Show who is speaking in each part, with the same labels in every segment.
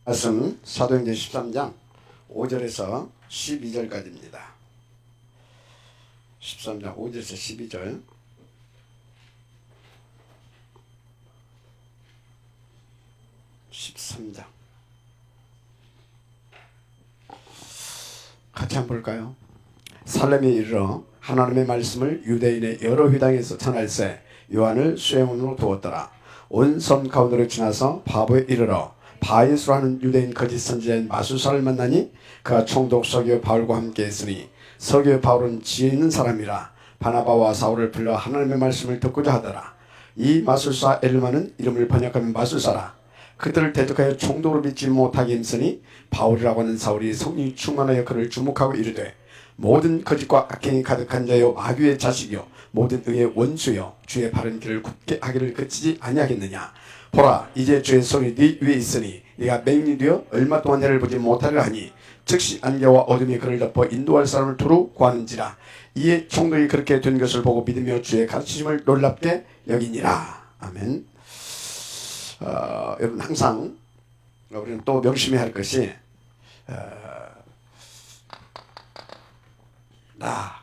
Speaker 1: 말씀 사도행전 13장 5절에서 12절까지입니다. 13장 5절에서 12절. 같이 한번 볼까요? 살렘에 이르러 하나님의 말씀을 유대인의 여러 회당에서 전할세 요한을 수행원으로 두었더라. 온 섬 가운데로 지나서 바보에 이르러 바예수라는 유대인 거짓 선지자인 마술사를 만나니 그가 총독 서기오 바울과 함께 했으니 서기오 바울은 지혜 있는 사람이라 바나바와 사울을 불러 하나님의 말씀을 듣고자 하더라. 이 마술사 엘마는 이름을 번역하면 마술사라. 그들을 대적하여 총독으로 믿지 못하게 힘쓰니 바울이라고 하는 사울이 성령이 충만하여 그를 주목하고 이르되 모든 거짓과 악행이 가득한 자여 마귀의 자식이요 모든 의의 원수여 주의 바른 길을 굳게 하기를 그치지 아니하겠느냐. 보라 이제 주의 손이 네 위에 있으니 네가 맹인이 되어 얼마 동안 해를 보지 못하리라 하니 즉시 안개와 어둠이 그를 덮어 인도할 사람을 두루 구하는지라. 이에 총독이 그렇게 된 것을 보고 믿으며 주의 가르치심을 놀랍게 여기니라. 아멘. 여러분 항상 우리는 또 명심해야 할 것이 나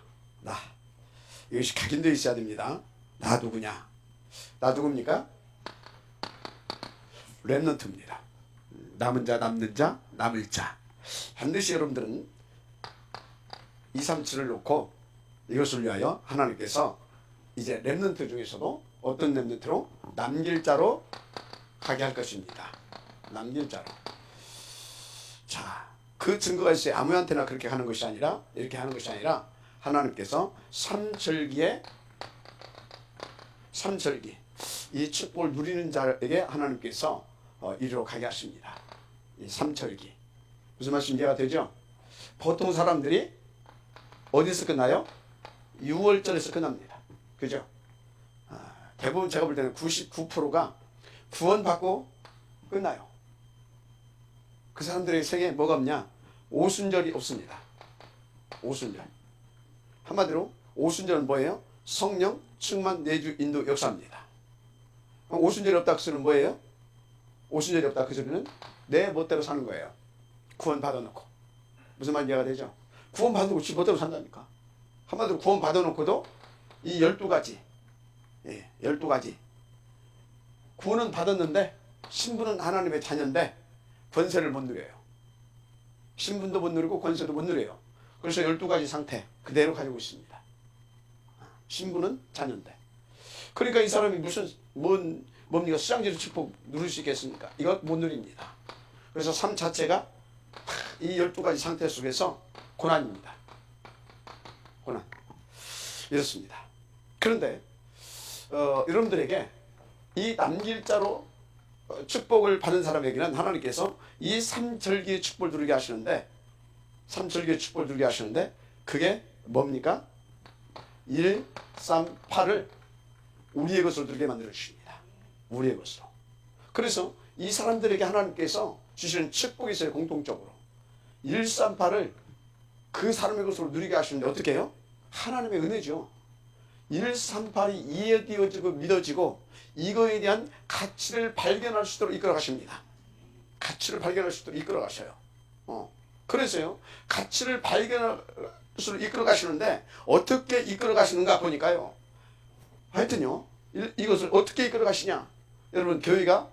Speaker 1: 이것이 각인되어 있어야 됩니다. 나 누구냐? 나 누굽니까? 렘넌트입니다. 남은 자, 남는 자, 남을 자. 반드시 여러분들은 2, 3, 7을 놓고 이것을 위하여 하나님께서 이제 렘넌트 중에서도 어떤 렘넌트로? 남길 자로 가게 할 것입니다. 남길 자로. 자, 그 증거가 있어요. 아무한테나 그렇게 하는 것이 아니라 이렇게 하는 것이 아니라 하나님께서 삼절기 이 축복을 누리는 자에게 하나님께서 이리로 가게 하십니다. 이 삼절기 무슨 말씀 이해가 되죠? 보통 사람들이 어디서 끝나요? 6월절에서 끝납니다. 그죠? 대부분 제가 볼 때는 99%가 구원받고 끝나요. 그 사람들의 생에 뭐가 없냐? 오순절이 없습니다. 오순절. 한마디로 오순절은 뭐예요? 성령, 충만, 내주, 인도, 역사입니다. 오순절이 없다 그 소리는 뭐예요? 오순절이 없다 그 소리는 내 멋대로 사는 거예요. 구원 받아놓고. 무슨 말 이해가 되죠? 구원 받아놓고 지 멋대로 산다니까. 한마디로 구원 받아놓고도 이 12가지 12가지 구원은 받았는데 신분은 하나님의 자녀인데 권세를 못 누려요. 신분도 못 누리고 권세도 못 누려요. 그래서 12가지 상태 그대로 가지고 있습니다. 신분은 자녀인데. 그러니까 이 사람이 뭡니까? 수장제도 축복 누릴 수 있겠습니까? 이거 못 누립니다. 그래서 삶 자체가 이 12가지 상태 속에서 고난입니다. 고난. 이렇습니다. 그런데 여러분들에게 이 남길 자로 축복을 받은 사람에게는 하나님께서 이 삼절기의 축복을 누리게 하시는데 그게 뭡니까? 1, 3, 8을 우리의 것으로 누리게 만들어 주십니다. 우리의 것으로. 그래서 이 사람들에게 하나님께서 주시는 축복이 있어요. 공통적으로 1, 3, 8을 그 사람의 것으로 누리게 하시는데 어떻게 해요? 하나님의 은혜죠. 1, 3, 8이 이해되어지고 믿어지고 이거에 대한 가치를 발견할 수 있도록 이끌어 가십니다. 가치를 발견할 수 있도록 이끌어 가셔요. 그래서요. 가치를 발견할 수 있도록 이끌어 가시는데 어떻게 이끌어 가시는가 보니까요. 하여튼요. 이것을 어떻게 이끌어 가시냐. 여러분 교회가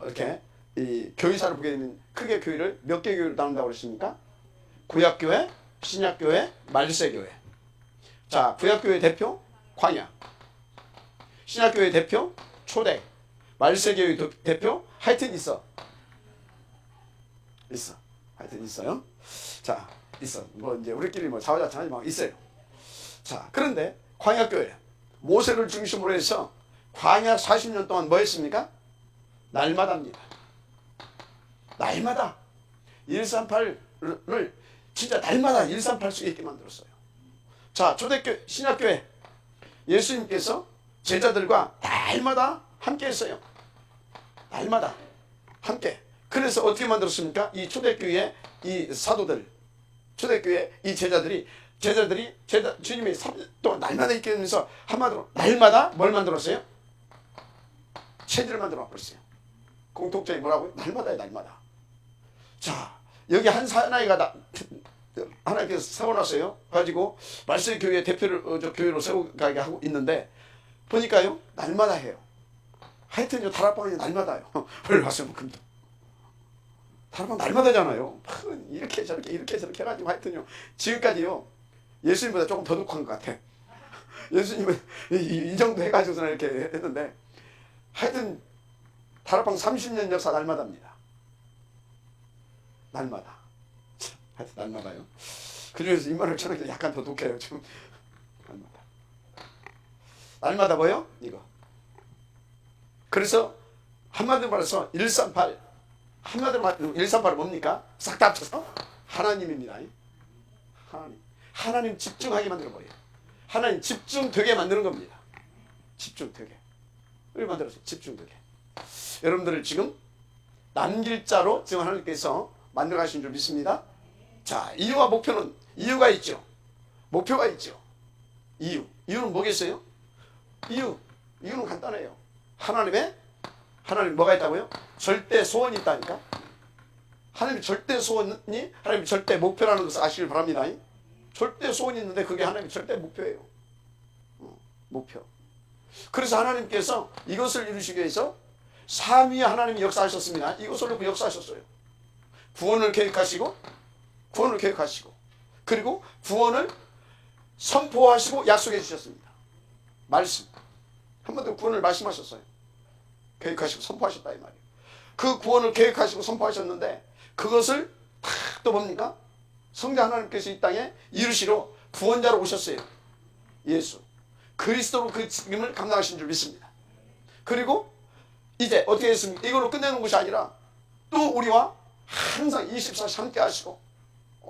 Speaker 1: 이렇게 이 교회사를 보게 되면 크게 교회를 몇 개 교회로 나눈다고 그랬습니까? 구약교회, 신약교회, 말세교회. 자, 구약교회 대표 광야, 신약교회 대표 초대, 말세교회 대표 하여튼 있어. 하여튼 있어요. 자, 있어. 뭐 이제 우리끼리 뭐 자화자찬하지 마 있어요. 자, 그런데 광야교회 모세를 중심으로 해서 광야 40년 동안 뭐 했습니까? 날마다입니다. 날마다 138을 진짜 날마다 138 수 있게 만들었어요. 자, 초대교회, 신약교회 예수님께서 제자들과 날마다 함께 했어요. 날마다 함께. 그래서 어떻게 만들었습니까? 이 초대교회의 이 사도들, 초대교회 이 제자들이 주님의 3년 동안 날마다 있게 하면서 한마디로 날마다 뭘 만들었어요? 체질을 만들어 버렸어요. 공통점이 뭐라고요? 날마다요, 날마다. 자, 여기 한 사나이가 하나님께서 세워놨어요. 가지고 말씀의 교회 대표를 저 교회로 세워가게 하고 있는데 보니까요, 날마다 해요. 하여튼요, 다락방이 날마다요. 월화수목금도 다락방 날마다잖아요. 이렇게 저렇게 이렇게 저렇게 해가지고 하여튼요, 지금까지요 예수님보다 조금 더 독한 것 같아. 예수님은 이 정도 해가지고서 이렇게 했는데 하여튼 다락방 30년 역사 날마다입니다. 날마다. 하여튼 날마다요. 그중에서 임마누엘 처럼 약간 더 독해요. 좀 날마다. 날마다 뭐요? 이거. 그래서 한마디로 말해서 138. 한마디로 말해서 138은 뭡니까? 싹 다 합쳐서 하나님입니다. 하나님. 하나님 집중하게 만들어버려요. 하나님 집중되게 만드는 겁니다. 집중되게. 을 만들어서 집중되게. 여러분들을 지금 남길 자로 지금 하나님께서 만들어 가신 줄 믿습니다. 자, 이유와 목표는 이유가 있죠. 목표가 있죠. 이유는 뭐겠어요? 이유는 간단해요. 하나님 뭐가 있다고요? 절대 소원이 있다니까. 하나님의 절대 소원이 하나님의 절대 목표라는 것을 아시길 바랍니다. 절대 소원이 있는데 그게 하나님의 절대 목표예요. 목표. 그래서 하나님께서 이것을 이루시기 위해서 삼위의 하나님이 역사하셨습니다. 이것을 놓고 역사하셨어요. 구원을 계획하시고 그리고 구원을 선포하시고 약속해 주셨습니다. 말씀. 한번도 구원을 말씀하셨어요. 계획하시고 선포하셨다 이 말이에요. 그 구원을 계획하시고 선포하셨는데 그것을 또 뭡니까? 성자 하나님께서 이 땅에 이루시러 구원자로 오셨어요. 예수. 그리스도로 그 책임을 감당하신 줄 믿습니다. 그리고 이제 어떻게 했습니까? 이걸로 끝내는 것이 아니라 또 우리와 항상 24시 함께 하시고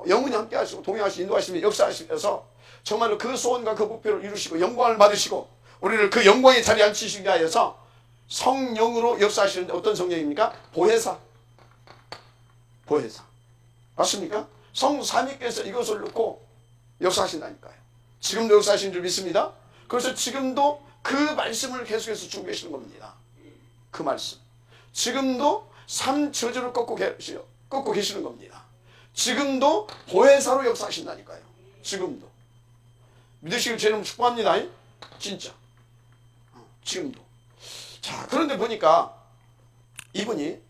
Speaker 1: 영원히 함께 하시고 동행하시고 인도하시며 역사하시면서 정말로 그 소원과 그 목표를 이루시고 영광을 받으시고 우리를 그 영광의 자리에 앉히시기 위하여서 성령으로 역사하시는데 어떤 성령입니까? 보혜사. 맞습니까? 성삼위께서 이것을 놓고 역사하신다니까요. 지금도 역사하신 줄 믿습니다. 그래서 지금도 그 말씀을 계속해서 주고 계시는 겁니다. 그 말씀. 지금도 삼저주를 꺾고 계시는 겁니다. 지금도 보혜사로 역사하신다니까요. 지금도. 믿으시길 제 이름 축복합니다. 진짜. 지금도. 자, 그런데 보니까 이분이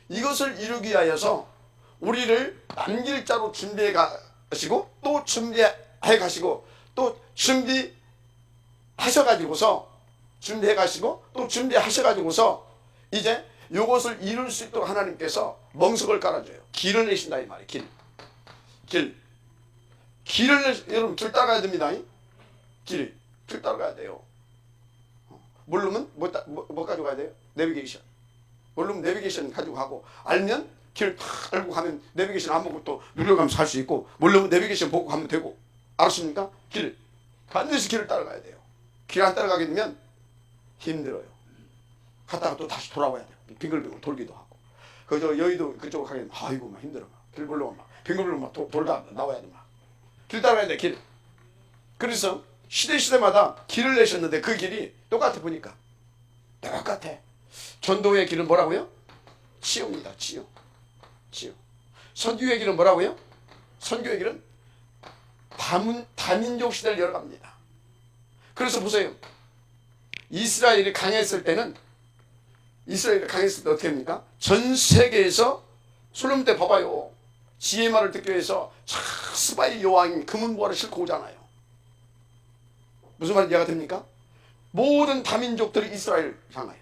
Speaker 1: 이것을 이루기 위하여서 우리를 남길 자로 준비해 가시고 또 준비해 가시고 또 준비하셔가지고서 이제 이것을 이룰 수 있도록 하나님께서 멍석을 깔아줘요. 길을 내신다 이 말이에요. 길을 여러분 길 따라가야 됩니다. 길 따라가야 돼요. 모르면 뭐 가지고 가야 돼요? 내비게이션. 모르면 내비게이션 가지고 가고 알면 길 탁 알고 가면 내비게이션 안 보고 또 눌러가면서 갈 수 있고 모르면 내비게이션 보고 가면 되고 알았습니까? 반드시 길을 따라가야 돼요. 길 안 따라가게 되면 힘들어요. 갔다가 또 다시 돌아와야 돼요. 빙글빙글 돌기도 하고. 그저 여의도 그쪽으로 가게 되면 아이고 막 힘들어. 길 몰러 막 빙글빙글 막 돌다 나와야 돼 막. 길 따라가야 돼 길. 그래서 시대마다 길을 내셨는데 그 길이 똑같아 보니까. 똑같아. 전도의 길은 뭐라고요? 치유입니다. 치유. 선교의 길은 뭐라고요? 선교의 길은 다민족 시대를 열어갑니다. 그래서 보세요. 이스라엘이 강했을 때 어떻게 합니까? 전 세계에서 솔로몬 때 봐봐요. 지혜 말을 듣기 위해서 스바이 여왕이 금은보화를 싣고 오잖아요. 무슨 말인지 이해가 됩니까? 모든 다민족들이 이스라엘을 향하여.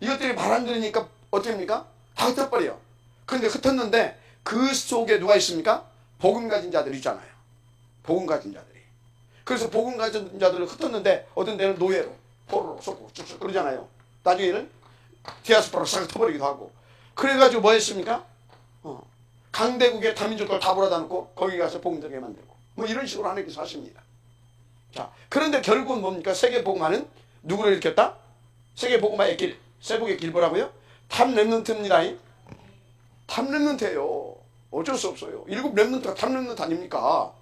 Speaker 1: 이것들이 말 안 들으니까 어떻게 합니까? 다 흩어버려요. 그런데 흩었는데 그 속에 누가 있습니까? 복음 가진 자들이 있잖아요. 복음 가진 자들이. 그래서 복음 가진 자들을 흩었는데 어떤 데는 노예로 포로로 쏟고 쭉쭉 그러잖아요. 나중에는 디아스포라로 싹 터버리기도 하고. 그래가지고 뭐 했습니까? 강대국의 다민족들 다 몰아다 놓고 거기 가서 복음 전하게 만들고 뭐 이런 식으로 하나님께서 하십니다. 자, 그런데 결국은 뭡니까? 세계복음화는 누구를 일으켰다? 세계복음화의 길, 세복의 길 뭐라고요? 탑 렘넌트입니다. 탑 렘넌트예요. 어쩔 수 없어요. 7 렘넌트가 탑 렘넌트 아닙니까?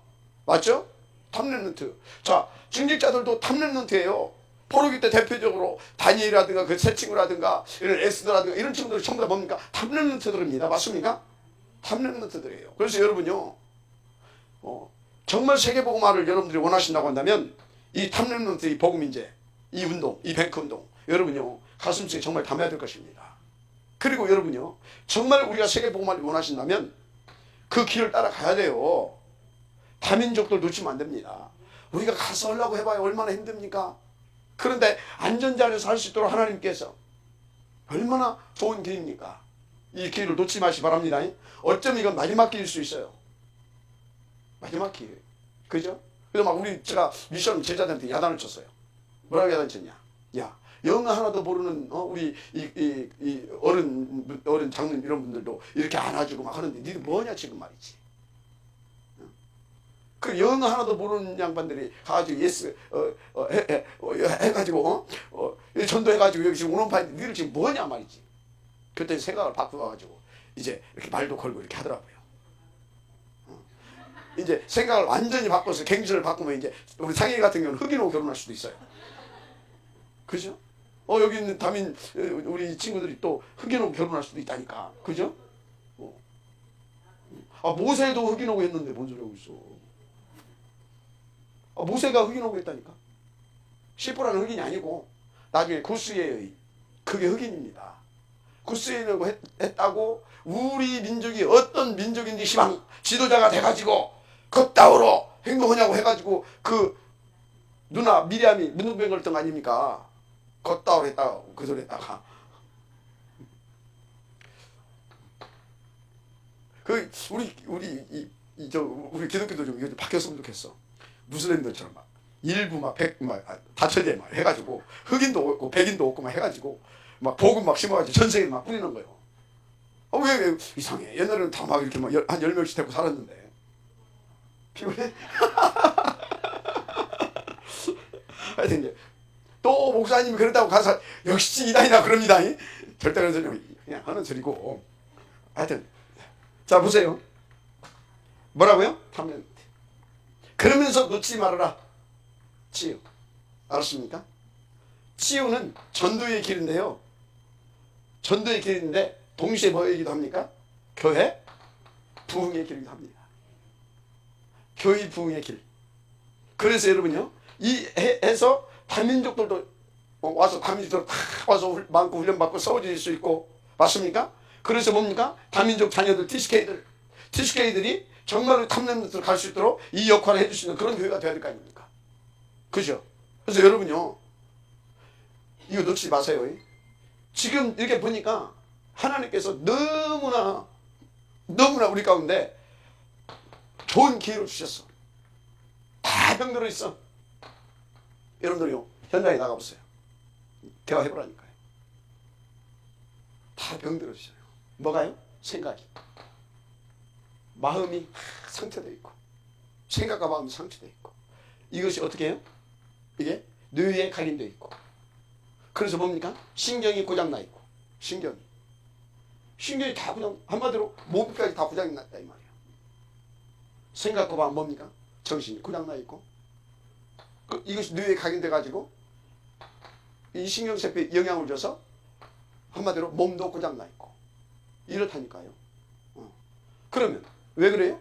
Speaker 1: 맞죠? 탑 렘넌트. 자, 증직자들도 탑 렘넌트예요. 포로기 때 대표적으로 다니엘이라든가 그 새 친구라든가 이런 에스더라든가 이런 친구들이 전부 다 뭡니까? 탑렘넌트들입니다. 맞습니까? 탑렘넌트들이에요. 그래서 여러분요, 정말 세계복음화를 여러분들이 원하신다고 한다면 이 탑렘넌트, 이 복음인재, 이 운동, 이 뱅크 운동, 여러분요 가슴속에 정말 담아야 될 것입니다. 그리고 여러분요, 정말 우리가 세계복음화를 원하신다면 그 길을 따라가야 돼요. 다민족들 놓치면 안 됩니다. 우리가 가서 하려고 해봐야 얼마나 힘듭니까? 그런데 안전자리에서 할 수 있도록 하나님께서 얼마나 좋은 길입니까? 이 길을 놓치지 마시기 바랍니다. 어쩌면 이건 마지막 길일 수 있어요. 마지막 길. 그죠? 그래서 막 제가 미션 제자들한테 야단을 쳤어요. 뭐라고 야단 쳤냐? 야, 영어 하나도 모르는 우리 이 어른 장로님 이런 분들도 이렇게 안아주고 막 하는데 니들 뭐냐 지금 말이지. 그 영어 하나도 모르는 양반들이 가지고 예스 해가지고 전도해가지고 여기 지금 오는 파인데 니들 지금 뭐냐 말이지. 그때 생각을 바꿔가지고 이제 이렇게 말도 걸고 이렇게 하더라고요. 이제 생각을 완전히 바꿔서 갱신을 바꾸면 이제 우리 상희 같은 경우는 흑인하고 결혼할 수도 있어요. 그죠? 여기 있는 다민 우리 친구들이 또 흑인하고 결혼할 수도 있다니까. 그죠? 모세도 흑인하고 했는데 뭔 소리 하고 있어. 모세가 흑인하고 했다니까. 시포라는 흑인이 아니고 나중에 구스의 여인, 그게 흑인입니다. 구스의 여인하고 했다고 우리 민족이 어떤 민족인지 시방 지도자가 돼가지고 겉다우로 행동하냐고 해가지고 그 누나 미리암이 문둥병 걸던 거 아닙니까? 겉다우로 했다고 그 소리 했다가 그 우리 기독교도 좀 이거 바뀌었으면 좋겠어. 무슬림들처럼 막 일부 막 다처제 막 해가지고 흑인도 없고 백인도 없고 막 해가지고 막 복음 막 심어가지고 전 세계에 막 뿌리는 거예요. 왜 이상해. 옛날에는 다 막 이렇게 막 한 10명씩 데리고 살았는데 피곤해? 하여튼 이제 또 목사님이 그랬다고 가서 역시 이단이나 그럽니다. 절대 그런 소리 그냥 하는 소리고. 하여튼 자 보세요. 뭐라고요? 탐냄. 그러면서 놓지 말아라. 치유. 알았습니까? 치유는 전도의 길인데요. 전도의 길인데 동시에 뭐이기도 합니까? 교회 부흥의 길이기도 합니다. 교회 부흥의 길. 그래서 여러분요, 이 해서 다민족들도 와서 다민족들 다 와서 많고 훈련받고 싸워질 수 있고, 맞습니까? 그래서 뭡니까? 다민족 자녀들 TCK들이 정말로 탐냄들을 갈 수 있도록 이 역할을 해줄 수 있는 그런 교회가 되어야 될 거 아닙니까? 그죠? 그래서 여러분요, 이거 놓치지 마세요. 지금 이렇게 보니까 하나님께서 너무나 우리 가운데 좋은 기회를 주셨어. 다 병들어 있어. 여러분들요, 현장에 나가보세요. 대화해보라니까요. 다 병들어 있어요. 뭐가요? 생각이. 마음이 상처되어 있고, 생각과 마음이 상처되어 있고, 이것이 어떻게 해요? 이게 뇌에 갈림되어 있고, 그래서 뭡니까? 신경이 고장나 있고, 신경이 다 그냥 한마디로 몸까지 다 고장이 났다 이 말이에요. 생각과 마음 뭡니까? 정신이 고장나 있고, 이것이 뇌에 각인돼 가지고 이 신경세포에 영향을 줘서 한마디로 몸도 고장나 있고 이렇다니까요. 그러면 왜 그래요?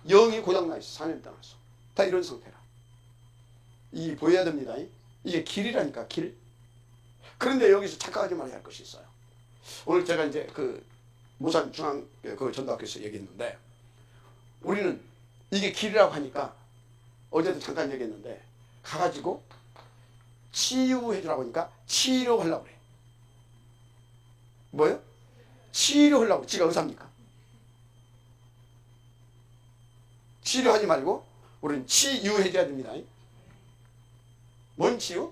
Speaker 1: 영이 고장나 있어. 4년 떠나서 다 이런 상태라. 이게 보여야 됩니다. 이게 길이라니까, 길. 그런데 여기서 착각하지 말아야 할 것이 있어요. 오늘 제가 이제 그 모산 중앙 그 전도학교에서 얘기했는데, 우리는 이게 길이라고 하니까 어제도 잠깐 얘기했는데, 가가지고 치유해주라고 하니까 치료하려고 그래. 뭐요? 치료하려고. 지가 의사입니까? 치료하지 말고 우리는 치유해줘야 됩니다. 뭔 치유?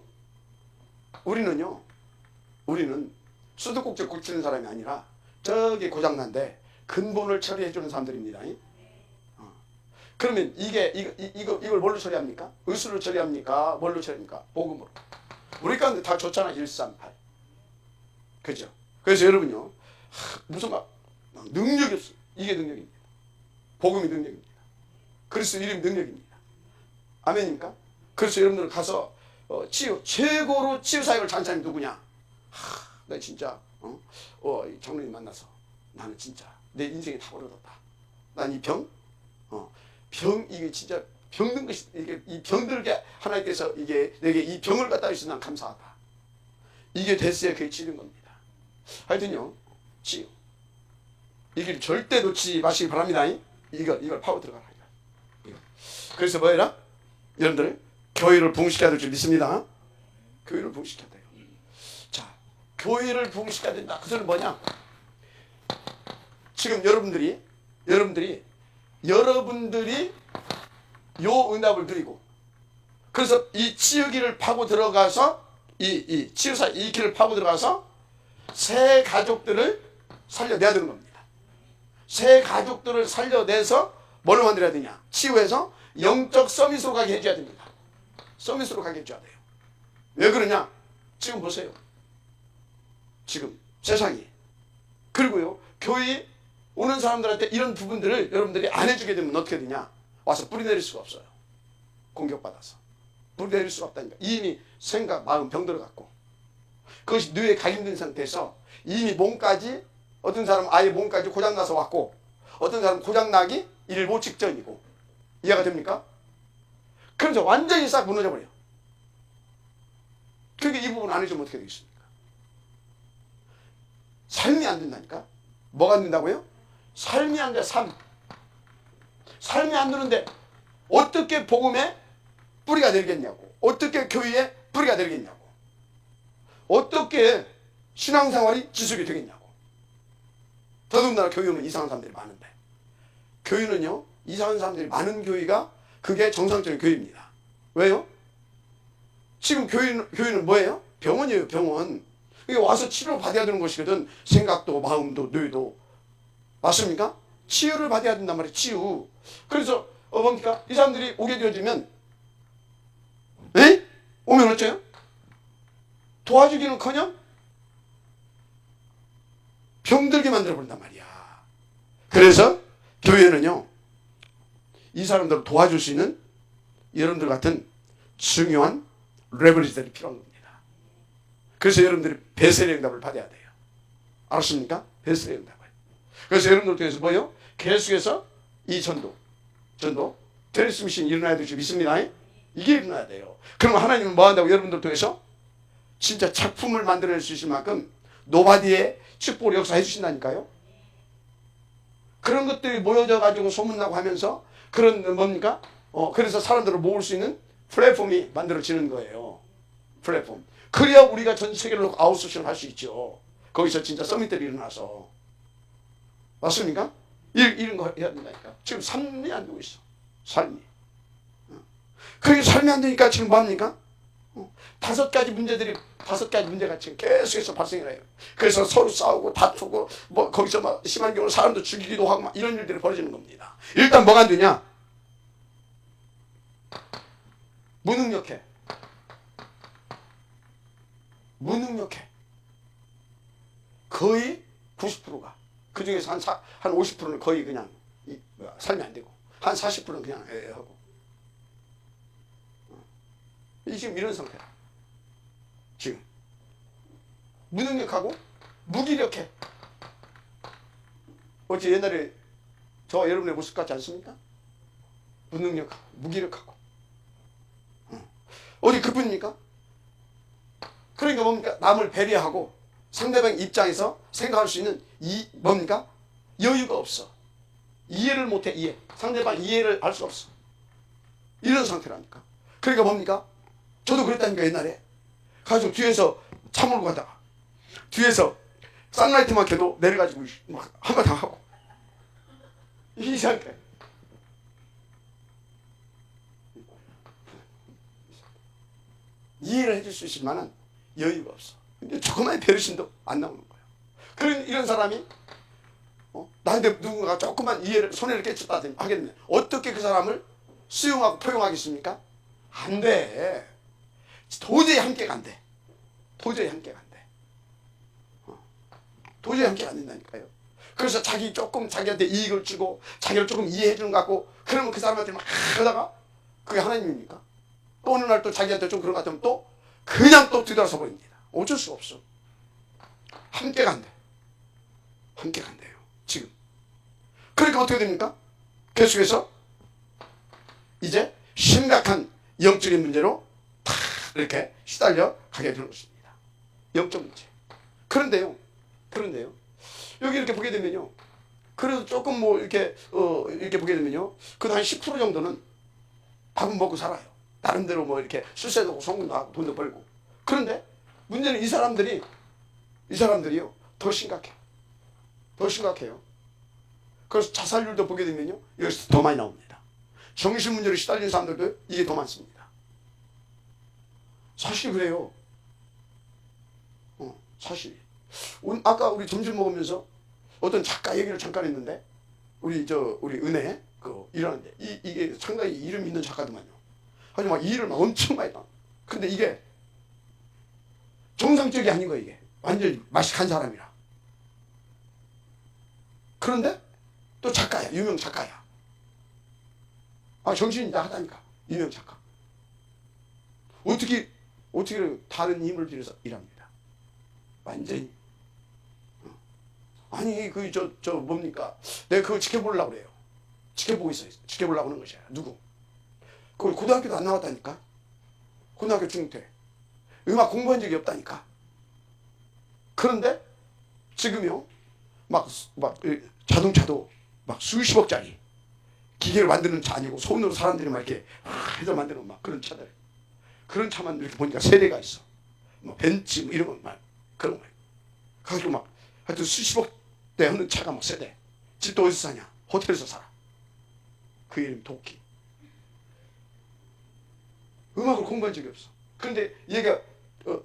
Speaker 1: 우리는 수도꼭지 고치는 사람이 아니라 저기 고장난데 근본을 처리해주는 사람들입니다. 그러면 이걸 뭘로 처리합니까? 의술로 처리합니까? 뭘로 처리합니까? 복음으로. 우리 가운데 다 좋잖아. 138. 그죠? 그래서 여러분요, 무슨 능력이 없어. 이게 능력입니다. 복음이 능력입니다. 그리스도 이름이 능력입니다. 아멘입니까? 그래서 여러분들 가서 치유 최고로 치유 사역을 잘하는 사람이 누구냐? 나 진짜 이 장로님 만나서 나는 진짜 내 인생이 다 벌어졌다. 난 이 병 이게 진짜 병든 것이 이게 이 병들게 하나님께서 이게 내게 이 병을 갖다 주셔서 난 감사하다. 이게 됐어야 그게 치유인 겁니다. 하여튼요, 치유 이 길 절대 놓치지 마시기 바랍니다. 이걸 파고 들어가라. 그래서 뭐해라? 여러분들 교회를 부흥시켜야 될 줄 믿습니다. 교회를 부흥시켜야 돼요. 자, 교회를 부흥시켜야 된다. 그 소리는 뭐냐? 지금 여러분들이 요 응답을 드리고, 그래서 이 치유기를 파고 들어가서 이 치유사 이 길을 파고 들어가서 새 가족들을 살려내야 되는 겁니다. 새 가족들을 살려내서 뭘로 만들어야 되냐? 치유해서 영적 서밋으로 가게 해줘야 됩니다. 서밋으로 가게 해줘야 돼요. 왜 그러냐? 지금 보세요. 지금 세상이, 그리고요 교회에 오는 사람들한테 이런 부분들을 여러분들이 안 해주게 되면 어떻게 되냐? 와서 뿌리 내릴 수가 없어요. 공격받아서 뿌리 내릴 수가 없다니까. 이미 생각, 마음 병들어갖고 그것이 뇌에 각인된 상태에서 이미 몸까지, 어떤 사람은 아예 몸까지 고장나서 왔고, 어떤 사람은 고장나기 일보 직전이고. 이해가 됩니까? 그래서 완전히 싹 무너져버려. 그러니까 이 부분 안 해주면 어떻게 되겠습니까? 삶이 안 된다니까. 뭐가 안 된다고요? 삶이 안 돼. 삶이 안 되는데 어떻게 복음에 뿌리가 되겠냐고, 어떻게 교회에 뿌리가 되겠냐고, 어떻게 신앙생활이 지속이 되겠냐고. 더더군다나 교회는 이상한 사람들이 많은데, 교회는요 이상한 사람들이 많은 교회가 그게 정상적인 교회입니다. 왜요? 지금 교회는 뭐예요? 병원이에요. 병원. 이게 와서 치료를 받아야 되는 것이거든. 생각도 마음도 뇌도. 맞습니까? 치유를 받아야 된단 말이에요. 치유. 그래서 뭡니까? 이 사람들이 오게 되어지면 오면 어째요? 도와주기는커녕 병들게 만들어버린단 말이야. 그래서 교회는요 이 사람들을 도와줄 수 있는 여러분들 같은 중요한 레버리지들이 필요한 겁니다. 그래서 여러분들이 베셀의 응답을 받아야 돼요. 알았습니까? 베셀의 응답을. 그래서 여러분들 통해서 뭐요? 계속해서 이 전도 트랜스미션이 일어나야 될 줄 믿습니다. 이게 일어나야 돼요. 그러면 하나님은 뭐 한다고? 여러분들 통해서 진짜 작품을 만들어낼 수 있을 만큼 노바디의 축복을 역사해 주신다니까요. 그런 것들이 모여져 가지고 소문나고 하면서 그런 뭡니까? 그래서 사람들을 모을 수 있는 플랫폼이 만들어지는 거예요. 플랫폼. 그래야 우리가 전 세계로 아웃소싱을 할 수 있죠. 거기서 진짜 서밋들이 일어나서. 맞습니까? 이런 거 해야 된다니까. 지금 삶이 안 되고 있어. 삶이. 그렇게 삶이 안 되니까 지금 뭡니까? 다섯 가지 문제가 지금 계속해서 발생을 해요. 그래서 서로 싸우고 다투고 뭐 거기서 막 심한 경우는 사람도 죽이기도 하고 막 이런 일들이 벌어지는 겁니다. 일단 뭐가 안 되냐? 무능력해. 거의 90%가. 그 중에서 한 50%는 거의 그냥 삶이 안 되고, 한 40%는 그냥 하고. 지금 이런 상태야. 지금 무능력하고 무기력해. 어째 옛날에 저와 여러분의 모습 같지 않습니까? 무능력하고 무기력하고. 어디 그뿐입니까? 그러니까 뭡니까? 남을 배려하고 상대방 입장에서 생각할 수 있는 뭡니까? 여유가 없어. 이해를 못해. 상대방 이해를 할 수 없어. 이런 상태라니까. 그러니까 뭡니까? 저도 그랬다니까. 옛날에 가지고 뒤에서 차 몰고 가다가 뒤에서 쌍라이트만 켜도 내려가지고 막 한바탕 하고 이 상태. 이해를 해줄 수 있을 만한 여유가 없어. 근데 조그마한 배려심도 안 나오는 거예요. 그런 이런 사람이 나한테 누군가가 조그만 손해를 끼쳤다 하겠네. 어떻게 그 사람을 수용하고 포용하겠습니까? 안 돼. 도저히 함께가 안 돼. 도저히 함께가 안 돼. 도저히 함께가 안 된다니까요. 그래서 자기한테 이익을 주고 자기를 조금 이해해 주는 것 같고, 그러면 그 사람한테 막 하다가 그게 하나님입니까? 또 어느 날 또 자기한테 좀 그런 것 같으면 또 그냥 또 뒤돌아서 버립니다. 어쩔 수 없어. 함께 간대. 함께 간대요. 지금. 그러니까 어떻게 됩니까? 계속해서 이제 심각한 영적인 문제로 탁 이렇게 시달려 가게 되는 것입니다. 영적 문제. 그런데요. 여기 이렇게 보게 되면요. 그래도 조금 뭐 이렇게 이렇게 보게 되면요. 그래도 한 10% 정도는 밥은 먹고 살아요. 나름대로 뭐 이렇게 수세도 하고 성공도 하고 돈도 벌고. 그런데 문제는 이 사람들이요. 더 심각해. 더 심각해요. 그래서 자살률도 보게 되면요. 여기서 더 많이 나옵니다. 정신 문제로 시달리는 사람들도 이게 더 많습니다. 사실 그래요. 사실. 아까 우리 점심 먹으면서 어떤 작가 얘기를 잠깐 했는데 우리 은혜 일하는데 이게 상당히 이름 있는 작가더만요. 아주 막 일을 막 엄청 많이 나. 근데 이게 정상적이 아닌 거야 이게. 완전히 맛이 간 사람이라. 그런데 또 작가야. 유명 작가야. 정신이 나하다니까. 유명 작가. 어떻게 다른 힘을 빌려서 일합니다. 완전히. 아니 뭡니까? 내가 그거 지켜보려고 그래요. 지켜보고 있어요. 지켜보려고 하는 것이야. 누구? 그 고등학교도 안 나왔다니까. 고등학교 중퇴. 음악 공부한 적이 없다니까. 그런데 지금요. 막 자동차도 막 수십억짜리 기계를 만드는 차 아니고 손으로 사람들이 막 이렇게 해서 만드는 막 그런 차들. 그런 차만 이렇게 보니까 세대가 있어. 뭐 벤츠 뭐 이런 거 막 그런 거. 가지고 막 하여튼 수십억대 하는 차가 막 세대. 집도 어디서 사냐? 호텔에서 살아. 그 이름이 도끼. 음악을 공부한 적이 없어. 그런데 얘가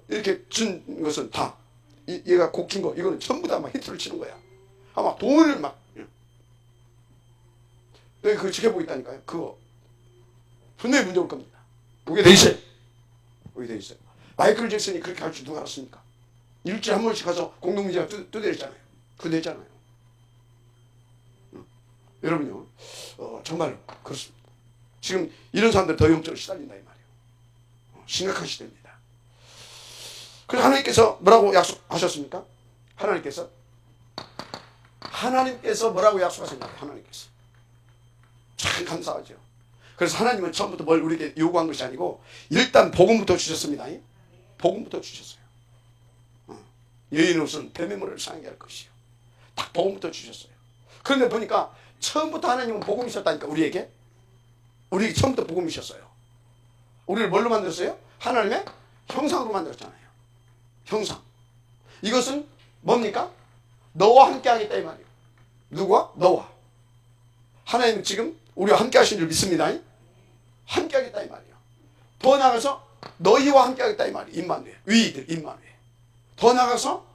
Speaker 1: 이렇게 준 것은 다 얘가 곡 준 거 이거는 전부 다 막 히트를 치는 거야. 아마 돈을 막 내가 그거 지켜보고 있다니까요. 그거 분명히 문제 올 겁니다. 오게 돼 있어요. 마이클 잭슨이 그렇게 할 줄 누가 알았습니까? 일주일에 한 번씩 가서 공동문제가 두드렸잖아요. 그거 냈잖아요. 여러분요, 정말로 그렇습니다. 지금 이런 사람들 더 영적으로 시달린다 이 말이에요. 심각한 시대입니다. 그래서 하나님께서 뭐라고 약속하셨습니까? 하나님께서 뭐라고 약속하셨나요? 하나님께서 참 감사하죠. 그래서 하나님은 처음부터 뭘 우리에게 요구한 것이 아니고 일단 복음부터 주셨습니다. 복음부터 주셨어요. 여인 옷은 뱀의 머리를 상하게 할 것이요. 딱 복음부터 주셨어요. 그런데 보니까 처음부터 하나님은 복음이셨다니까. 우리에게 처음부터 복음이셨어요. 우리를 뭘로 만들었어요? 하나님의 형상으로 만들었잖아요. 형상. 이것은 뭡니까? 너와 함께 하겠다 이 말이에요. 누구와? 너와. 하나님은 지금 우리와 함께 하신 줄 믿습니다. 함께 하겠다 이 말이에요. 더 나아가서 너희와 함께 하겠다 이 말이에요. 임마누엘. 위이들 임마누엘. 더 나아가서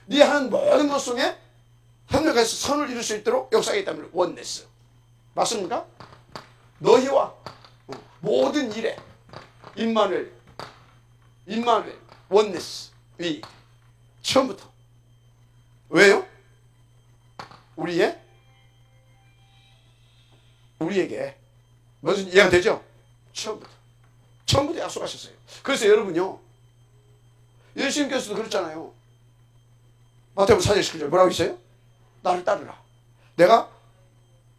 Speaker 1: 네 하는 모든 것 속에 협력해서 선을 이룰 수 있도록 역사하겠다면 원네스. 맞습니까? 너희와 모든 일에 임마누엘 원네스 위. 처음부터. 왜요? 우리에게 무슨 이해가 되죠? 처음부터 약속하셨어요. 그래서 여러분요, 예수님께서도 그랬잖아요. 마태복음 4장 19절 뭐라고 했어요? 나를 따르라. 내가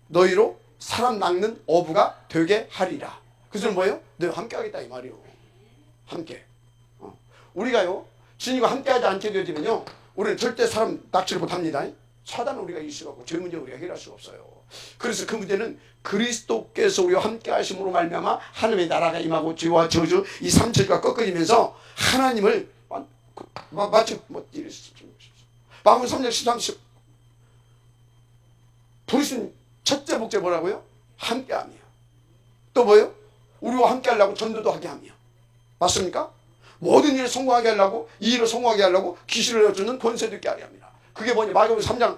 Speaker 1: 너희로 사람 낚는 어부가 되게 하리라. 그래서 뭐예요? 너희와 함께 하겠다 이 말이요. 함께. 우리가요, 주님과 함께 하지 않게 되어지면요, 우리는 절대 사람 낚지를 못합니다. 사단은 우리가 이길 수가 없고 죄 문제는 우리가 해결할 수가 없어요. 그래서 그 문제는 그리스도께서 우리와 함께 하심으로 말미암아 하나님의 나라가 임하고 죄와 저주 이 삼체가 꺾어지면서 하나님을 마치 마가복음 3장 13절 부르신 첫째 목적 뭐라고요? 함께함이요. 또 뭐예요? 우리와 함께 하려고 전도도 하게 하며. 맞습니까? 모든 일을 성공하게 하려고, 이 일을 성공하게 하려고 귀신을 내어주는 권세도 있게 하게 합니다. 그게 뭐냐? 마가복음 3장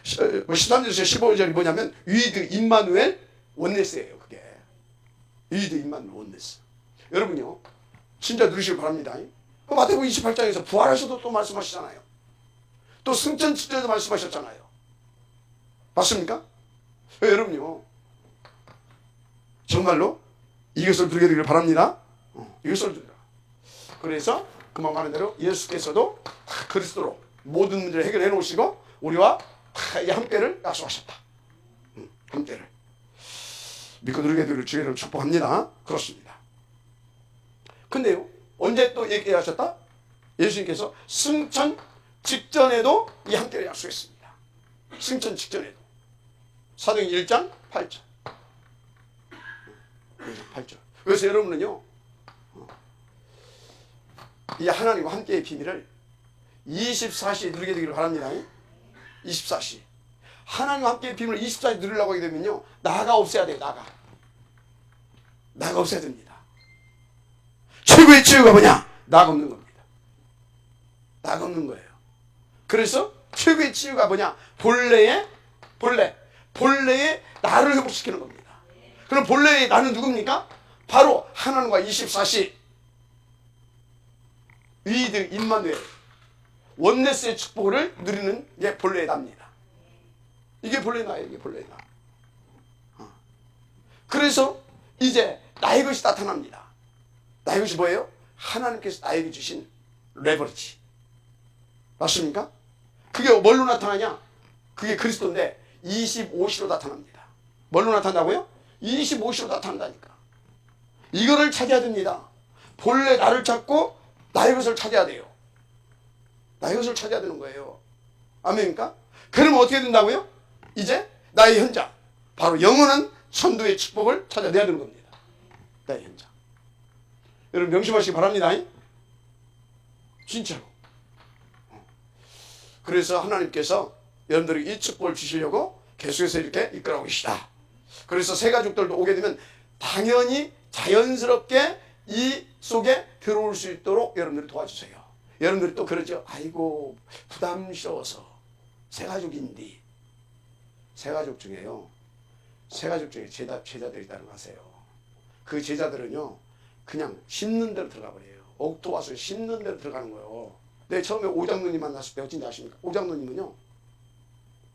Speaker 1: 13절에서 15절이 뭐냐면 위드 임마누엘 원네스예요. 그게 위드 임마누엘 원네스. 여러분요, 진짜 누리시길 바랍니다. 마태복음 28장에서 부활하셔도 또 말씀하시잖아요. 또 승천 축제도 말씀하셨잖아요. 맞습니까? 여러분요, 정말로 이것을 누리게 되길 바랍니다. 이것을 누리라. 그래서 그만 말한 대로 예수께서도 그리스도로 모든 문제를 해결해 놓으시고 우리와 이 함께를 약속하셨다. 함께를 믿고 누리게 되기를 주의를 축복합니다. 그렇습니다. 근데요, 언제 또 얘기하셨다? 예수님께서 승천 직전에도 이 함께를 약속했습니다. 승천 직전에도. 사도행 1장 8절. 8절. 그래서 여러분은요, 이 하나님과 함께의 비밀을 24시에 누리게 되기를 바랍니다. 24시. 하나님과 함께의 비밀을 24시 누리려고 하게 되면요, 나가 없애야 돼요. 나가 없애야 됩니다. 최고의 치유가 뭐냐? 나가 없는 겁니다. 나가 없는 거예요. 그래서 최고의 치유가 뭐냐? 본래의 나를 회복시키는 겁니다. 그럼 본래의 나는 누굽니까? 바로 하나님과 24시 위드 임마누엘 원네스의 축복을 누리는 게 본래의 나입니다. 이게 본래의 나예요. 이게 본래의 나. 그래서 이제 나의 것이 나타납니다. 나의 것이 뭐예요? 하나님께서 나에게 주신 레버리지. 맞습니까? 그게 뭘로 나타나냐? 그게 그리스도인데 25시로 나타납니다. 뭘로 나타난다고요? 25시로 나타난다니까. 이거를 찾아야 됩니다. 본래 나를 찾고 나의 것을 찾아야 돼요. 나의 것을 찾아야 되는 거예요. 아멘입니까? 그러면 어떻게 된다고요? 이제 나의 현장, 바로 영원한 천도의 축복을 찾아내야 되는 겁니다. 나의 현장. 여러분 명심하시기 바랍니다. 진짜로. 그래서 하나님께서 여러분들에게 이 축복을 주시려고 계속해서 이렇게 이끌어오고 계시다. 그래서 새 가족들도 오게 되면 당연히 자연스럽게 이 속에 들어올 수 있도록 여러분들이 도와주세요. 여러분들이 또 그러죠. 아이고 부담스러워서 새 가족인데. 새 가족 중에요, 새 가족 중에 제자들이 있다는 거 아세요? 그 제자들은요 그냥 심는 대로 들어가 버려요. 옥토 와서 심는 대로 들어가는 거예요. 내 처음에 오장로님 만났을 때 어쩐지 아십니까? 오장로님은요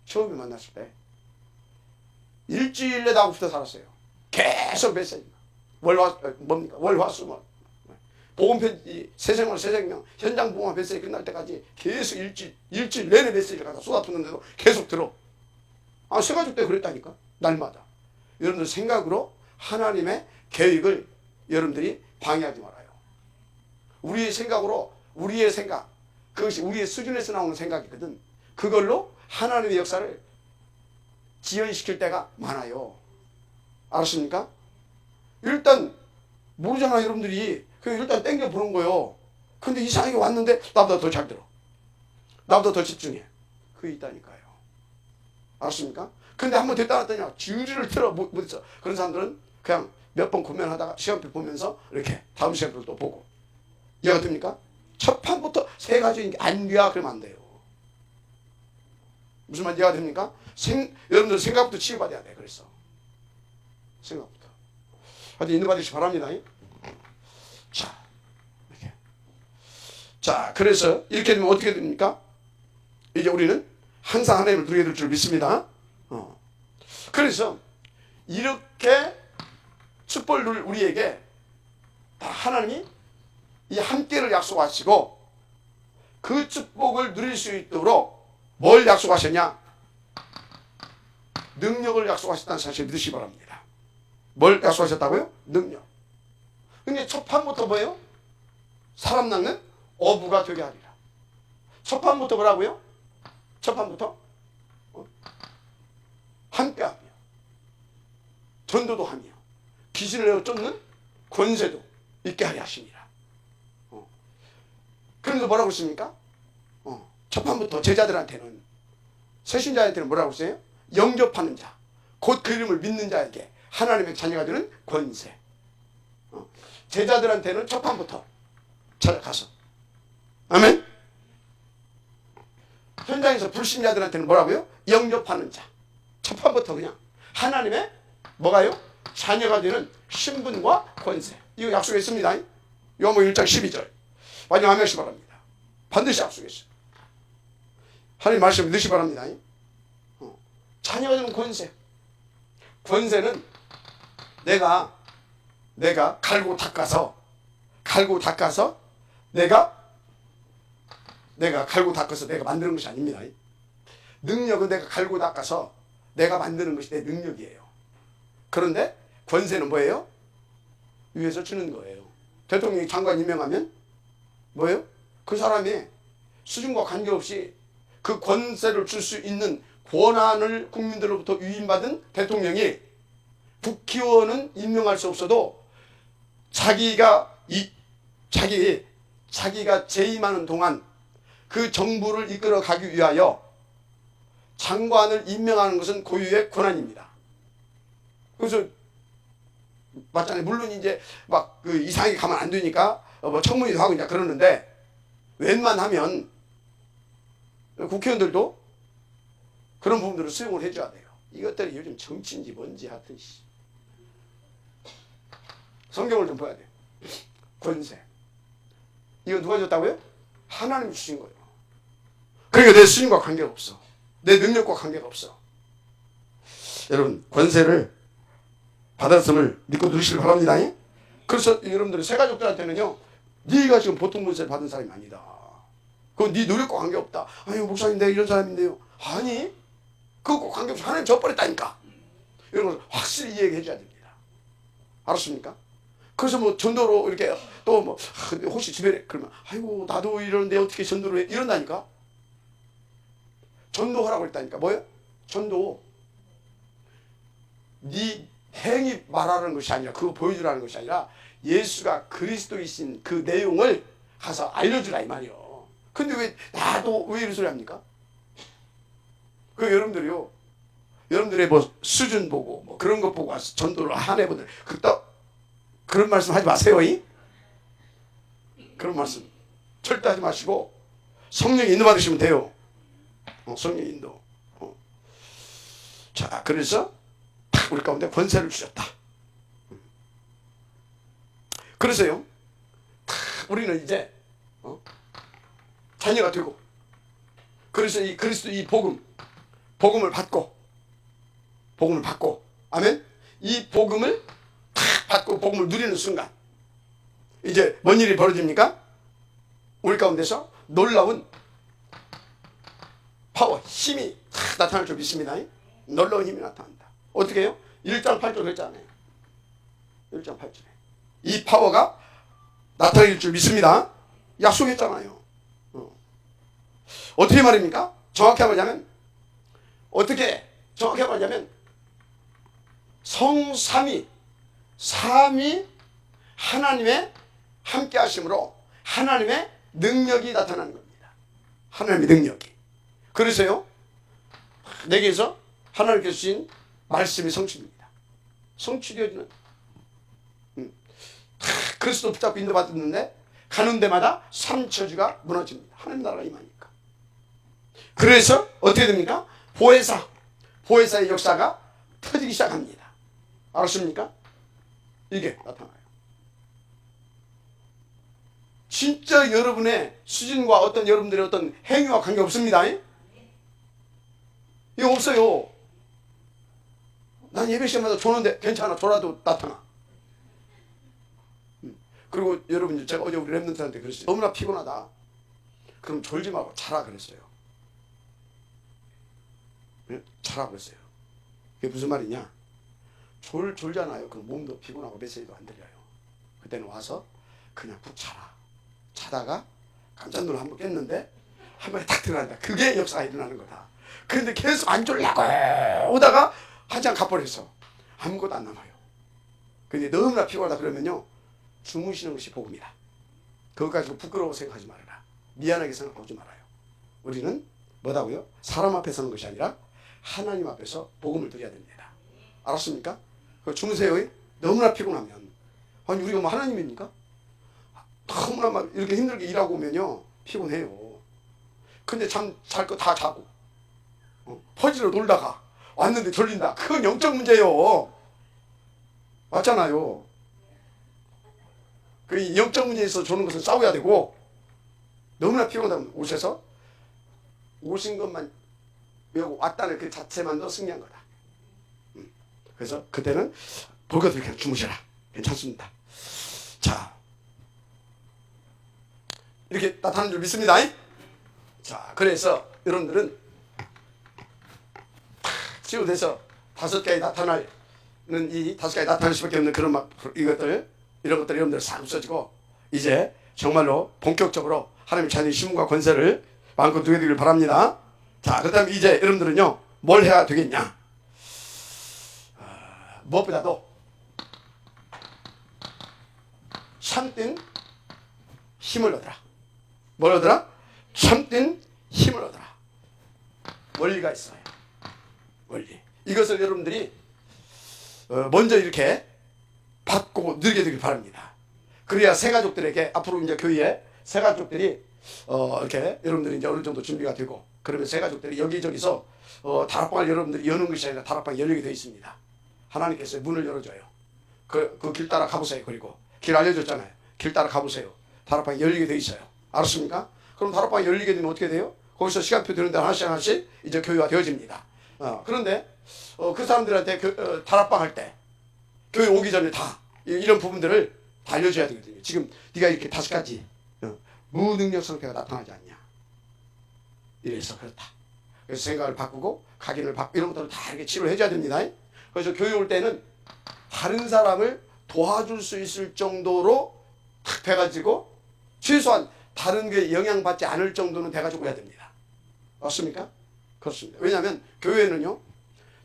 Speaker 1: 처음에 만났을 때 일주일에 나하고 붙어 살았어요. 계속 메시지. 월화수목 복음편지 새생명 현장 복음 메시지 끝날 때까지 계속 일주일 내내 메시지를 갖다 쏟아붓는데도 계속 들어. 새 가족 때 그랬다니까. 날마다. 여러분들 생각으로 하나님의 계획을 여러분들이 방해하지 말아요. 우리의 생각으로 우리의 생각, 그것이 우리의 수준에서 나오는 생각이거든. 그걸로 하나님의 역사를 지연시킬 때가 많아요. 알았습니까? 일단 모르잖아 여러분들이. 그냥 일단 땡겨 보는 거예요. 근데 이상하게 왔는데 나보다 더 잘 들어. 나보다 더 집중해. 그게 있다니까요. 알았습니까? 근데 한번 됐다 놨더니 줄을 틀어 못했어. 그런 사람들은 그냥 몇 번 고민하다가 시험표 보면서 이렇게 다음 시험표를 또 보고. 이해가 됩니까? 첫 판부터 세 가지 안 돼야 그러면 안 돼요. 무슨 말 이해가 됩니까? 여러분들 생각부터 치유받아야 돼. 그래서 생각부터. 하여튼 인도 받으시기 바랍니다. 자, 이렇게. 자, 그래서 이렇게 되면 어떻게 됩니까? 이제 우리는 항상 하나님을 누리게 될 줄 믿습니다. 그래서 이렇게 축복을 우리에게 다 하나님이 이 함께를 약속하시고 그 축복을 누릴 수 있도록 뭘 약속하셨냐? 능력을 약속하셨다는 사실을 믿으시기 바랍니다. 뭘 약속하셨다고요? 능력. 근데 첫 판부터 뭐예요? 사람 낚는 어부가 되게 하리라. 첫 판부터 뭐라고요? 첫 판부터 함께하며 전도도 하며 귀신을 내어 쫓는 권세도 있게 하려 하시니라. 그래서 뭐라고 했습니까? 첫 판부터 제자들한테는, 새신자한테는 뭐라고 했어요? 영접하는 자, 곧 그 이름을 믿는 자에게 하나님의 자녀가 되는 권세. 제자들한테는 첫 판부터 찾아가서, 아멘. 현장에서 불신자들한테는 뭐라고요? 영접하는 자, 첫 판부터 그냥 하나님의 뭐가요? 자녀가 되는 신분과 권세. 이거 약속했습니다. 요한복음 1장 12절. 마지막 한 명씩 바랍니다. 반드시 약속했어요. 하나님 말씀 믿으시기 바랍니다. 자녀가 되는 권세. 권세는 내가 갈고 닦아서 갈고 닦아서 내가 갈고 닦아서 내가 만드는 것이 아닙니다. 능력은 내가 갈고 닦아서 내가 만드는 것이 내 능력이에요. 그런데 권세는 뭐예요? 위에서 주는 거예요. 대통령이 장관 임명하면 뭐예요? 그 사람이 수준과 관계없이 그 권세를 줄 수 있는 권한을 국민들로부터 위임받은 대통령이 국회의원은 임명할 수 없어도 자기가 재임하는 동안 그 정부를 이끌어 가기 위하여 장관을 임명하는 것은 고유의 권한입니다. 그래서 맞잖아요. 물론 이제 막 그 이상하게 가면 안 되니까 뭐 청문회도 하고 이제 그러는데 웬만하면 국회의원들도 그런 부분들을 수용을 해줘야 돼요. 이것들이 요즘 정치인지 뭔지 하여튼 성경을 좀 봐야 돼요. 권세 이거 누가 줬다고요? 하나님이 주신 거예요. 그러니까 내 수준과 관계가 없어. 내 능력과 관계가 없어. 여러분 권세를 받았음을 믿고 누리시길 바랍니다. 그래서 여러분들이 새가족들한테는요, 네가 지금 보통 권세를 받은 사람이 아니다. 그건 네 노력과 관계없다. 아니 목사님 내가 이런 사람인데요. 아니 그거 관계없이 하나님 져버렸다니까. 이런 걸 확실히 이야기해줘야 됩니다. 알았습니까? 그래서 뭐 전도로 이렇게 또 뭐 혹시 주변에 그러면 아이고 나도 이러는데 어떻게 전도를 해? 이런다니까. 전도하라고 했다니까. 뭐예요? 전도. 네 행위 말하는 것이 아니라 그거 보여주라는 것이 아니라 예수가 그리스도이신 그 내용을 가서 알려주라 이 말이요. 근데 왜 나도 왜 이런 소리 합니까? 그 여러분들이요, 여러분들의 뭐 수준 보고 뭐 그런 것 보고 와서 전도를 하는 분들 그런 말씀 하지 마세요. 그런 말씀 절대 하지 마시고 성령 인도 받으시면 돼요. 성령 인도. 자, 그래서 우리 가운데 권세를 주셨다. 그래서요, 우리는 이제 자녀가 되고, 그래서 이 그리스도 이 복음을 받고, 아멘. 이 복음을 받고 복음을 누리는 순간 이제 뭔 일이 벌어집니까? 우리 가운데서 놀라운 파워, 힘이 나타날 줄 믿습니다. 놀라운 힘이 나타난다. 어떻게 해요? 1장 8절 그랬잖아요. 1장 8절에 이 파워가 나타날 줄 믿습니다. 약속했잖아요. 어떻게 말입니까? 정확히 말하자면 삼위 하나님의 함께 하심으로 하나님의 능력이 나타나는 겁니다. 하나님의 능력이. 그래서요, 내게서 하나님께서 주신 말씀이 성취입니다. 성취되어지는 그리스도 붙잡고 인도받았는데 가는 데마다 삼처주가 무너집니다. 하나님 나라가 임하니까. 그래서 어떻게 됩니까? 보혜사의 역사가 터지기 시작합니다. 알았습니까? 이게 나타나요. 진짜 여러분의 수준과 여러분들의 어떤 행위와 관계없습니다. 이거 없어요. 난 예배 시간마다 조는데 괜찮아. 졸아도 나타나. 그리고 여러분, 제가 어제 우리 랩런트한테 그랬어요. 너무나 피곤하다. 그럼 졸지 말고 자라 그랬어요. 자라 그랬어요. 그게 무슨 말이냐? 졸잖아요. 그럼 몸도 피곤하고 메시지도 안 들려요. 그때는 와서 그냥 푹 자라. 자다가 깜짝 놀라 한번 깼는데 한 번에 탁 들어간다. 그게 역사가 일어나는 거다. 그런데 계속 안 졸라고 오다가 한참 가버려서 아무것도 안 남아요. 근데 너무나 피곤하다 그러면요, 주무시는 것이 복음이다. 그것 가지고 부끄러워 생각하지 말아라. 미안하게 생각하지 말아요. 우리는 뭐다고요? 사람 앞에 서는 것이 아니라 하나님 앞에서 복음을 드려야 됩니다. 알았습니까? 주무세요. 너무나 피곤하면. 아니 우리가 뭐 하나님입니까? 너무나 막 이렇게 힘들게 일하고 오면요 피곤해요. 근데 잘 거 다 자고 퍼지러 놀다가 왔는데 졸린다. 그건 영적 문제예요. 맞잖아요. 그 영적 문제에서 조는 것은 싸워야 되고, 너무나 피곤하면 오셔서 오신 것만 외우고 왔다는 그 자체만도 승리한 거다. 그래서 그때는 볼 것들 그냥 주무셔라. 괜찮습니다. 자, 이렇게 나타나는 줄 믿습니다. 자, 그래서 여러분들은 치유돼서 5가지 나타나는 이 5가지 나타날 수밖에 없는 그런 막 이런 것들 여러분들 싹 없어지고 이제 정말로 본격적으로 하나님의 자녀의 신분과 권세를 마음껏 누게 되길 바랍니다. 자, 그 다음에 이제 여러분들은요 뭘 해야 되겠냐? 무엇보다도 참된 힘을 얻어라. 뭘 얻어라? 참된 힘을 얻어라. 원리가 있어요. 원리. 이것을 여러분들이 먼저 이렇게 받고 누리게 되길 바랍니다. 그래야 새가족들에게 앞으로 이제 교회에 새가족들이 이렇게 여러분들이 이제 어느 정도 준비가 되고 그러면 새가족들이 여기저기서 다락방을 여러분들이 여는 것이 아니라 다락방이 열리게 되어 있습니다. 하나님께서 문을 열어줘요. 그 길 따라 가보세요. 그리고 길 알려줬잖아요. 길 따라 가보세요. 다락방이 열리게 되어 있어요. 알았습니까? 그럼 다락방이 열리게 되면 어떻게 돼요? 거기서 시간표 되는 데 하나씩 이제 교회가 되어집니다. 그런데 그 사람들한테 다락방 할 때 교회 오기 전에 다 이런 부분들을 다 알려줘야 되거든요. 지금 네가 이렇게 5가지 무능력 상태가 나타나지 않냐. 이래서 그렇다. 그래서 생각을 바꾸고 각인을 바꾸고 이런 것들을 다 이렇게 치료를 해줘야 됩니다. 그래서 교회 올 때는 다른 사람을 도와줄 수 있을 정도로 탁 돼가지고 최소한 다른 게 영향받지 않을 정도는 돼가지고 해야 됩니다. 맞습니까? 그렇습니다. 왜냐하면 교회는요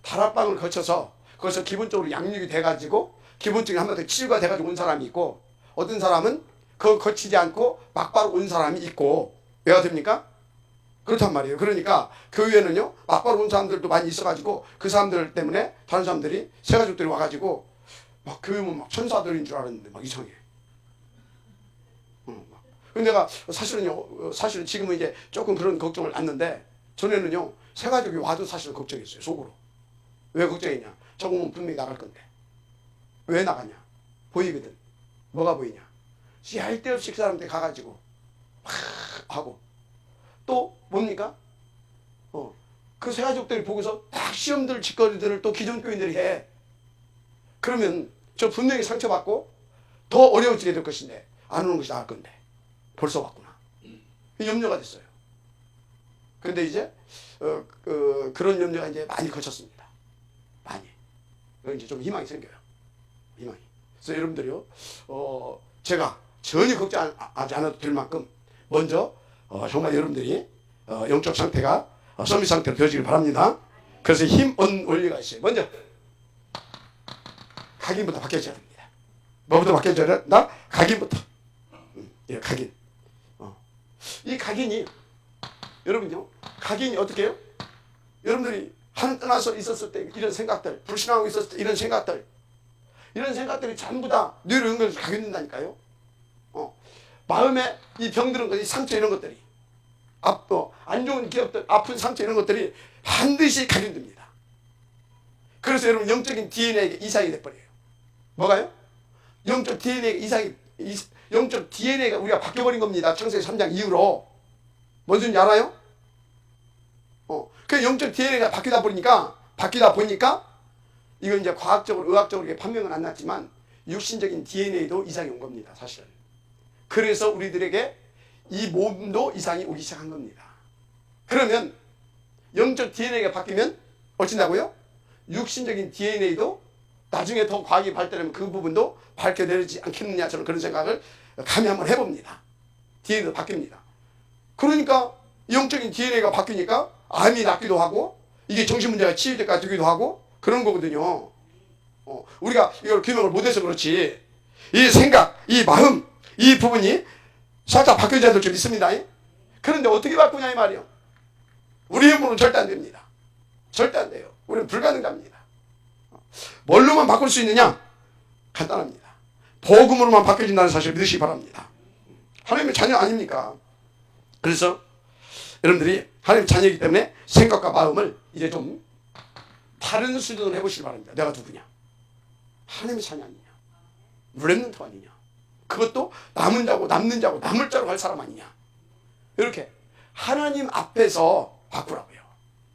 Speaker 1: 다락방을 거쳐서 거기서 기본적으로 양육이 돼가지고 기본적인 한마디로 치유가 돼가지고 온 사람이 있고 어떤 사람은 그거 거치지 않고 막바로 온 사람이 있고 왜가 됩니까? 그렇단 말이에요. 그러니까 교회는요 막바로 온 사람들도 많이 있어가지고 그 사람들 때문에 다른 사람들이 새가족들이 와가지고 막 교회 오면 막 천사들인 줄 알았는데 막 이상해. 근데 내가 사실은 지금은 이제 조금 그런 걱정을 안는데 전에는요 새가족이 와도 사실은 걱정했어요. 속으로. 왜 걱정했냐? 저거 오면 분명히 나갈 건데 왜 나가냐? 보이거든. 뭐가 보이냐? 얄데없이 그 사람한테 가가지고 막 하고 또 뭡니까? 그 새가족들이 보고서 딱 시험들 짓거리들을 또 기존 교인들이 해. 그러면 저 분명히 상처받고 더 어려워지게 될 것인데 안 오는 것이 나을 건데 벌써 왔구나. 염려가 됐어요. 근데 이제 그런 염려가 이제 많이 거쳤습니다. 많이. 이제 좀 희망이 생겨요. 희망이. 그래서 여러분들이요, 제가 전혀 걱정하지 않아도 될 만큼 먼저 정말 여러분들이 영적 상태가 서밋 상태로 되어지길 바랍니다. 그래서 힘 얻는 원리가 있어요. 먼저 각인부터 바뀌어져야 됩니다. 뭐부터 바뀌어져야 된다? 각인부터. 예, 각인. 이 각인이 여러분요, 각인이 어떻게 해요? 여러분들이 하늘 떠나서 있었을 때 이런 생각들, 불신하고 있었을 때 이런 생각들이 전부 다 뇌로 연결해서 각인된다니까요. 마음에 이 병들은 것, 이 상처 이런 것들이 안 좋은 기억들, 아픈 상처 이런 것들이 반드시 각인됩니다. 그래서 여러분 영적인 DNA가 이상이 돼버려요. 뭐가요? 영적 DNA가 우리가 바뀌어버린 겁니다. 창세기 3장 이후로. 뭔 소리인지 알아요? 그 영적 DNA가 바뀌다 보니까 이건 이제 과학적으로 의학적으로 이렇게 판명은 안 났지만 육신적인 DNA도 이상이 온 겁니다. 사실은. 그래서 우리들에게 이 몸도 이상이 오기 시작한 겁니다. 그러면 영적 DNA가 바뀌면 어쩐다고요? 육신적인 DNA도 나중에 더 과학이 발달하면 그 부분도 밝혀내지 않겠느냐, 저는 그런 생각을 감히 한번 해봅니다. DNA도 바뀝니다. 그러니까 영적인 DNA가 바뀌니까 암이 낫기도 하고 이게 정신문제가 치유될 때까지 되기도 하고 그런 거거든요. 우리가 이걸 규명을 못해서 그렇지 이 생각, 이 마음, 이 부분이 살짝 바뀌어져야 될 줄 믿습니다. 그런데 어떻게 바꾸냐 이 말이요. 우리의 힘으로는 절대 안 됩니다. 절대 안 돼요. 우리는 불가능합니다. 뭘로만 바꿀 수 있느냐? 간단합니다. 복음으로만 바뀌어진다는 사실을 믿으시기 바랍니다. 하나님의 자녀 아닙니까? 그래서 여러분들이 하나님의 자녀이기 때문에 생각과 마음을 이제 좀 다른 수준으로 해보시기 바랍니다. 내가 누구냐? 하나님의 자녀 아니냐? 렘넌트 아니냐? 그것도 남은 자고 남는 자고 남을 자로 갈 사람 아니냐? 이렇게 하나님 앞에서 바꾸라고요.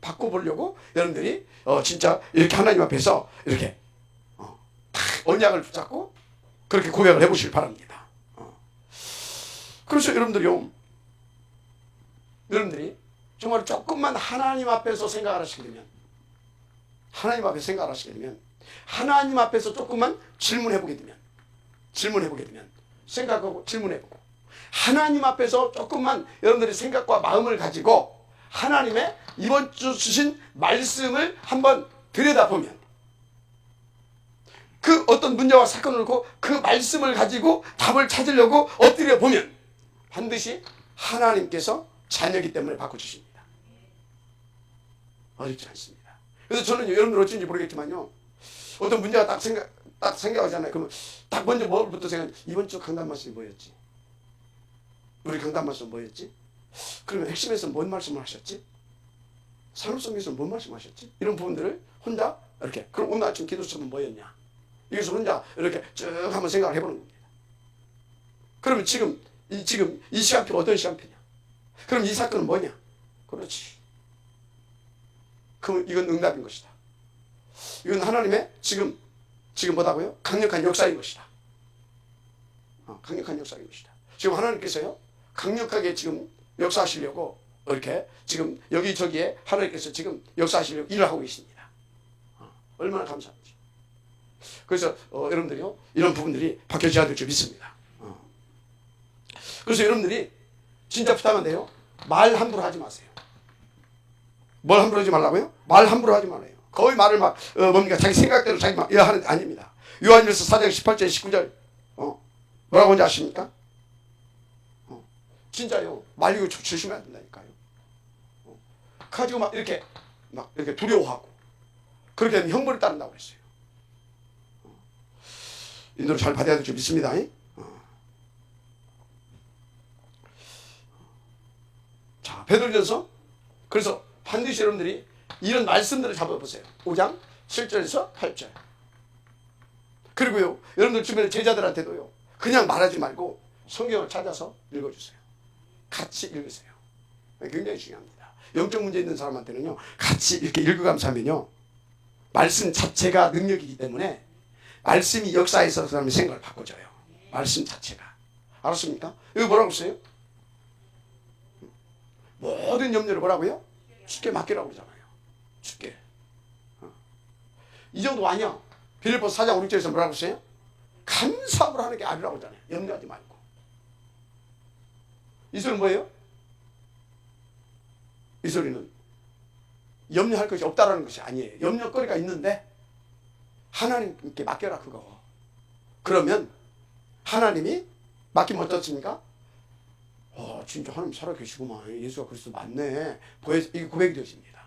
Speaker 1: 바꿔보려고 여러분들이 진짜 이렇게 하나님 앞에서 이렇게 언약을 붙잡고 그렇게 고백을 해보시길 바랍니다. 그래서 여러분들이요, 여러분들이 정말 조금만 하나님 앞에서 생각을 하시게 되면, 하나님 앞에서 생각을 하시게 되면, 하나님 앞에서 조금만 질문해보게 되면, 생각하고 질문해보고, 하나님 앞에서 조금만 여러분들이 생각과 마음을 가지고 하나님의 이번 주 주신 말씀을 한번 들여다보면, 그 어떤 문제와 사건을 놓고 그 말씀을 가지고 답을 찾으려고 엎드려 보면 반드시 하나님께서 자녀이기 때문에 바꿔주십니다. 어렵지 않습니다. 그래서 저는 여러분들 어쩐지 모르겠지만요, 어떤 문제가 딱 생각하잖아요. 그러면 딱 먼저 뭐부터 생각해? 이번 주 강단 말씀이 뭐였지? 우리 강단 말씀 뭐였지? 그러면 핵심에서 뭔 말씀을 하셨지? 산업성에서 뭔 말씀하셨지? 이런 부분들을 혼자 이렇게, 그럼 오늘 아침 기도처럼 뭐였냐? 이것을 혼자 이렇게 쭉 한번 생각을 해보는 겁니다. 그러면 지금 이 시간표가 어떤 시간표냐? 그럼 이 사건은 뭐냐? 그렇지. 그럼 이건 응답인 것이다. 이건 하나님의 지금 뭐다고요? 강력한 역사인 것이다. 강력한 역사인 것이다. 지금 하나님께서요, 강력하게 지금 역사하시려고 이렇게 지금 여기저기에 하나님께서 지금 역사하시려고 일을 하고 계십니다. 얼마나 감사한지. 그래서 여러분들이요, 이런 부분들이 바뀌어져야 될 줄 믿습니다. 그래서 여러분들이 진짜 부탁한데요, 말 함부로 하지 마세요. 뭘 함부로 하지 말라고요? 말 함부로 하지 말아요. 거의 말을 막 뭡니까, 자기 생각대로 자기 막 하는 아닙니다. 요한일서 4장 18절 19절 뭐라고 하는지 아십니까? 진짜요, 말리고 조심해야 된다니까요. 가지고 막 이렇게 두려워하고 그렇게 하면 형벌을 따른다고 그랬어요. 인도를 잘 받아야 될 줄 믿습니다. 자, 베드로전서, 그래서 반드시 여러분들이 이런 말씀들을 잡아보세요. 5장 7절에서 8절. 그리고요, 여러분들 주변의 제자들한테도요, 그냥 말하지 말고 성경을 찾아서 읽어주세요. 같이 읽으세요. 굉장히 중요합니다. 영적 문제 있는 사람한테는요, 같이 이렇게 읽어가면서 하면요, 말씀 자체가 능력이기 때문에 말씀이 역사에서 그 사람의 생각을 바꿔줘요. 말씀 자체가. 알았습니까? 여기 뭐라고 써요? 모든 염려를 뭐라고요? 주께 맡기라고 그러잖아요. 주께. 이 정도 아니야. 빌립보서 4장 5, 6절에서 뭐라고 써요? 감사함으로 하는 게 아니라고 하잖아요. 염려하지 말고. 이 소리는 뭐예요? 이 소리는 염려할 것이 없다라는 것이 아니에요. 염려거리가 있는데 하나님께 맡겨라, 그거. 그러면 하나님이 맡기면 어떻습니까? 진짜 하나님 살아계시구만. 예수가 그리스도 맞네. 이게 고백이 되어집니다.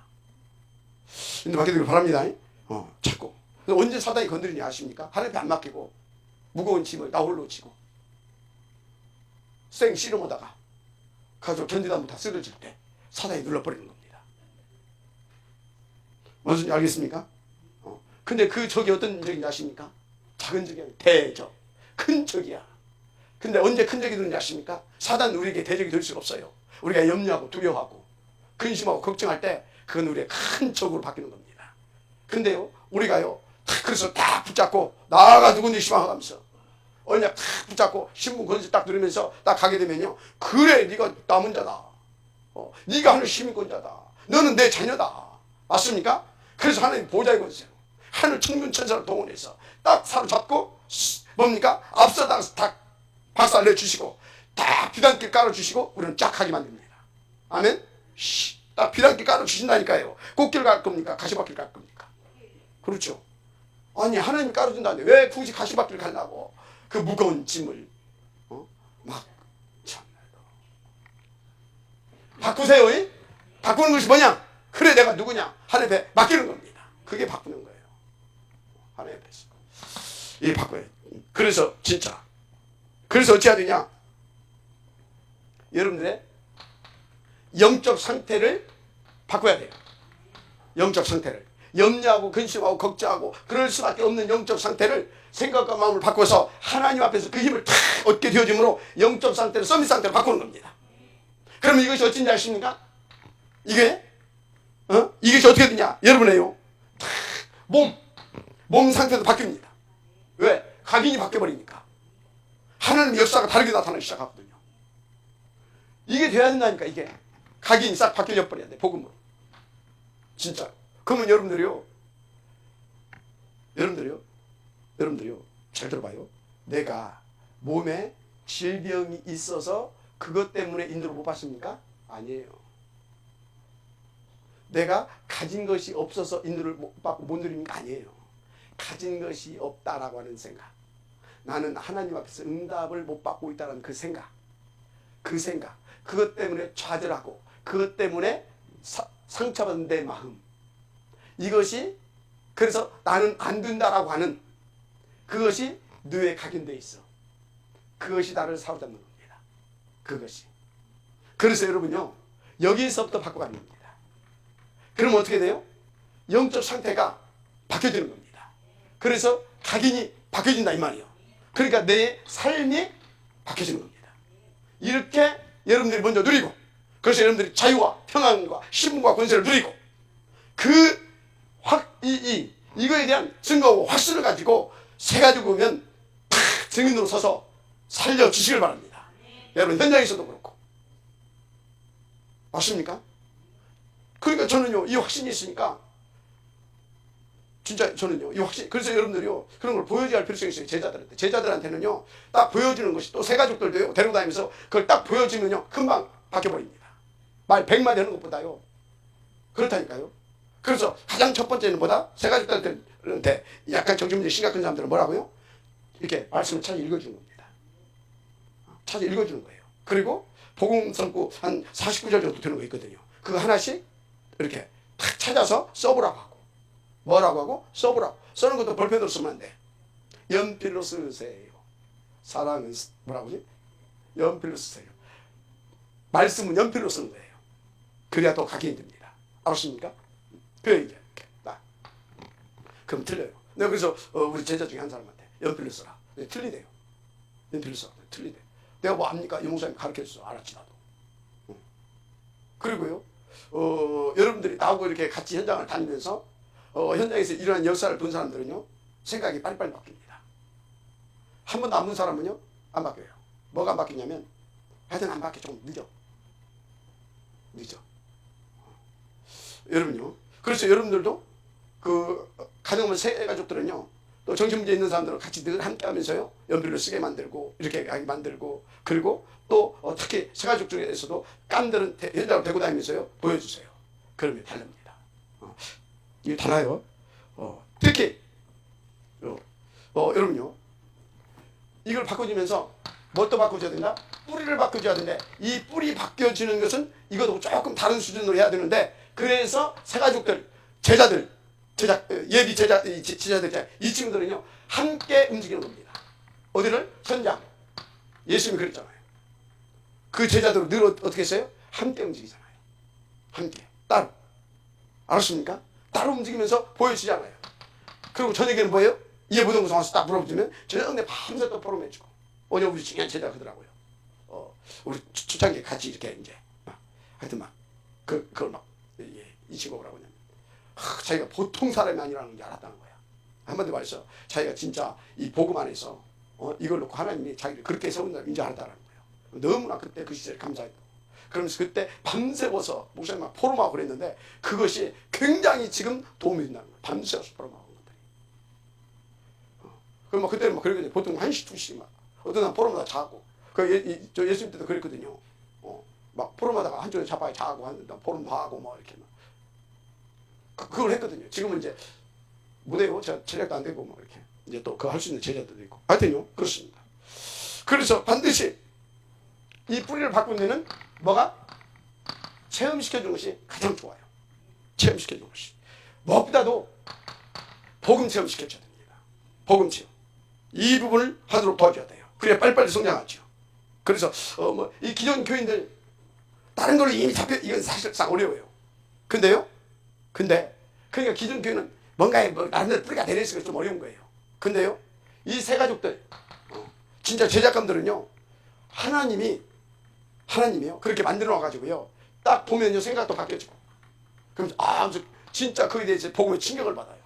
Speaker 1: 근데 맡겨드리길 바랍니다. 자꾸. 언제 사단이 건드리냐 아십니까? 하나님께 안 맡기고 무거운 짐을 나 홀로 지고 생 씨름하다가 가지고 견디다 못하 쓰러질 때 사단이 눌러버리는 겁니다. 무슨 지 알겠습니까? 근데 그 적이 어떤 적인지 아십니까? 작은 적이 아니라 대적. 큰 적이야. 근데 언제 큰 적이 되는지 아십니까? 사단은 우리에게 대적이 될 수가 없어요. 우리가 염려하고 두려워하고 근심하고 걱정할 때 그건 우리의 큰 적으로 바뀌는 겁니다. 근데요, 우리가요, 그래서 딱 붙잡고 나가 누군지 희망하면서 언약 딱 붙잡고 신분 권세 딱 누리면서 딱 가게 되면요, 그래 네가 남은 자다. 네가 하늘 시민권자다. 너는 내 자녀다. 맞습니까? 그래서 하나님 보좌의 권세로 하늘 청군 천사를 동원해서 딱 사로잡고 뭡니까? 앞서다가 딱 박살 내주시고 딱 비단길 깔아주시고 우리는 쫙 하게 만듭니다. 아멘? 딱 비단길 깔아주신다니까요. 꽃길 갈 겁니까? 가시밭길 갈 겁니까? 그렇죠. 아니, 하나님이 깔아준다는데 왜 굳이 가시밭길 가려고 그 무거운 짐을 막 참말로 바꾸세요. 바꾸는 것이 뭐냐? 그래, 내가 누구냐? 하나님 앞에 맡기는 겁니다. 그게 바꾸는 거예요. 하나님 앞에서 이게 바꿔요. 그래서 진짜, 그래서 어찌해야 되냐? 여러분들의 영적 상태를 바꿔야 돼요. 영적 상태를. 염려하고 근심하고 걱정하고 그럴 수밖에 없는 영적 상태를 생각과 마음을 바꿔서 하나님 앞에서 그 힘을 탁 얻게 되어짐으로 영적 상태를 서밋 상태로 바꾸는 겁니다. 그러면 이것이 어쩐지 아십니까? 이것이 어떻게 되냐? 여러분의요, 몸 상태도 바뀝니다. 왜? 각인이 바뀌어버리니까. 하나님 역사가 다르게 나타나기 시작하거든요. 이게 돼야 된다니까. 이게 각인이 싹 바뀌어 버려야 돼. 복음으로. 진짜. 그러면 여러분들이요. 잘 들어봐요. 내가 몸에 질병이 있어서 그것 때문에 인도를 못 받습니까? 아니에요. 내가 가진 것이 없어서 인도를 못 받고 못 누리는 게 아니에요. 가진 것이 없다라고 하는 생각. 나는 하나님 앞에서 응답을 못 받고 있다는 그 생각. 그것 때문에 좌절하고 그것 때문에 상처받은 내 마음. 이것이 그래서 나는 안 된다라고 하는 그것이 뇌에 각인되어 있어. 그것이 나를 사로잡는 겁니다. 그것이. 그래서 여러분요. 여기서부터 바꿔가는 겁니다. 그럼 어떻게 돼요? 영적 상태가 바뀌어지는 겁니다. 그래서 각인이 바뀌어진다 이 말이에요. 그러니까 내 삶이 바뀌어지는 겁니다. 이렇게 여러분들이 먼저 누리고 그래서 여러분들이 자유와 평안과 신분과 권세를 누리고 이거에 대한 증거하고 확신을 가지고 세 가지 보면 탁 증인으로 서서 살려주시길 바랍니다. 여러분 현장에서도 그렇고 맞습니까? 그러니까 저는요 이 확신이 있으니까 진짜 저는요 이 확신 그래서 여러분들이요 그런 걸 보여줘야 할 필요성이 있어요. 제자들한테는요 딱 보여주는 것이 또 새 가족들도요 데리고 다니면서 그걸 딱 보여주면요 금방 바뀌어버립니다. 말 100마디 하는 것보다요 그렇다니까요. 그래서 가장 첫 번째는 뭐다? 새 가족들한테 약간 정신문제 심각한 사람들은 뭐라고요? 이렇게 말씀을 찾아 읽어주는 겁니다. 찾아 읽어주는 거예요. 그리고 복음 성구 한 49절 정도 되는 거 있거든요. 그거 하나씩 이렇게 탁 찾아서 써보라고 하고 뭐라고 하고 써보라고. 쓰는 것도 볼펜으로 쓰면 안 돼. 연필로 쓰세요. 사랑은 뭐라고 하지? 연필로 쓰세요. 말씀은 연필로 쓰는 거예요. 그래야 또 각인이 됩니다. 알았습니까? 그래 이제 그럼 틀려요. 내가 그래서 우리 제자 중에 한 사람한테 연필로 써라. 틀리대요. 연필로 써. 틀리대. 내가 뭐 압니까? 유목사님 가르쳐줬어. 알았지 나도. 그리고요 여러분들이 나하고 이렇게 같이 현장을 다니면서 현장에서 일어난 역사를 본 사람들은요 생각이 빨리빨리 바뀝니다. 한 번도 안 본 사람은요 안 바뀌어요. 뭐가 안 바뀌냐면 하여튼 안 바뀌어. 조금 늦어. 여러분요 그래서 여러분들도 그 가정을 새 가족들은요 또 정신문제 있는 사람들은 같이 늘 함께 하면서요 연필을 쓰게 만들고 이렇게 하게 만들고 그리고 또 특히 새 가족 중에서도 깐들은 현장을 데리고 다니면서요 보여주세요. 그러면 다릅니다. 이게 달라요. 특히 여러분요 이걸 바꿔주면서 뭘 또 바꿔줘야 된다? 뿌리를 바꿔줘야 되는데 이 뿌리 바뀌어지는 것은 이것도 조금 다른 수준으로 해야 되는데 그래서 새 가족들 예비 제자들 이 친구들은요 함께 움직이는 겁니다. 어디를? 현장. 예수님이 그랬잖아요. 그 제자들은 늘 어떻게 했어요? 함께 움직이잖아요. 함께 따로. 알았습니까? 따로 움직이면서 보여주잖아요. 그리고 저녁에는 뭐예요? 이해 못한 것을 와서 딱 물어보면 저녁에 밤새 또 포럼해주고 어제 우리 중요한 제자가 그러더라고요. 우리 초창기에 같이 이렇게 이제 하여튼 막 그걸 막 이 친구가 뭐라고 하냐면 자기가 보통 사람이 아니라는 게 알았다는 거야. 한마디로 말해서 자기가 진짜 이 복음 안에서 이걸 놓고 하나님이 자기를 그렇게 세운다는 인지 알았다는 거예요. 너무나 그때 그 시절에 감사했고 그러면서 그때 밤새워서 목사님하고 포럼하고 그랬는데 그것이 굉장히 지금 도움이 된다는 거예요. 밤새워서 포럼하고 한 것들이. 그럼 그때는 막 그러거든요. 보통 1시, 2시 막 어떤 사람 포럼하다 자고 저 예수님 때도 그랬거든요. 막 포럼하다가 한쪽에 자빠게 자고 하는데 포럼도 하고 뭐 이렇게 막 그걸 했거든요. 지금은 이제 못해요. 제가 체력도 안 되고 뭐 이렇게 이제 또 그거 할 수 있는 제자들도 있고 하여튼요 그렇습니다. 그래서 반드시 이 뿌리를 바꾼 데는 뭐가? 체험시켜주는 것이 가장 좋아요. 체험시켜주는 것이 무엇보다도 복음 체험시켜줘야 됩니다. 복음 체험 이 부분을 하도록 도와줘야 돼요. 그래야 빨리빨리 성장하죠. 그래서 이 기존 교인들 다른 걸로 이미 잡혀 이건 사실상 어려워요. 근데 그러니까 기존 교회는 뭔가에 나름대로 뿌리가 내려있으니까 좀 어려운 거예요. 근데요 이 새 가족들 진짜 제작감들은요 하나님이요 그렇게 만들어 놔가지고요 딱 보면요 생각도 바뀌어지고 그럼 진짜 그에 대해서 복음의 충격을 받아요.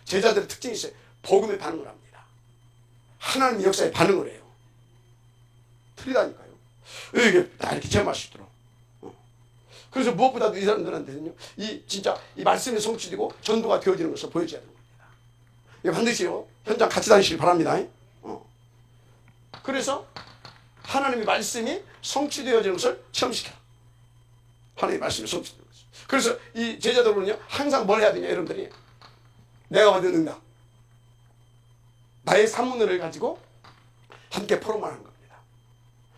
Speaker 1: 제자들의 특징이 있어요. 복음에 반응을 합니다. 하나님의 역사에 반응을 해요. 틀리다니까요. 이게 다 이렇게 체험할 수 있도록 그래서 무엇보다도 이 사람들한테는요, 이 진짜 이 말씀이 성취되고 전도가 되어지는 것을 보여줘야 되는 겁니다. 이거 반드시요 현장 같이 다니시기 바랍니다. 그래서 하나님의 말씀이 성취되어지는 것을 체험시켜라. 하나님의 말씀이 성취되는 것을. 그래서 이 제자들은요 항상 뭘 해야 되냐, 여러분들이 내가 받은 응답, 나의 사문을 가지고 함께 포럼하는 겁니다.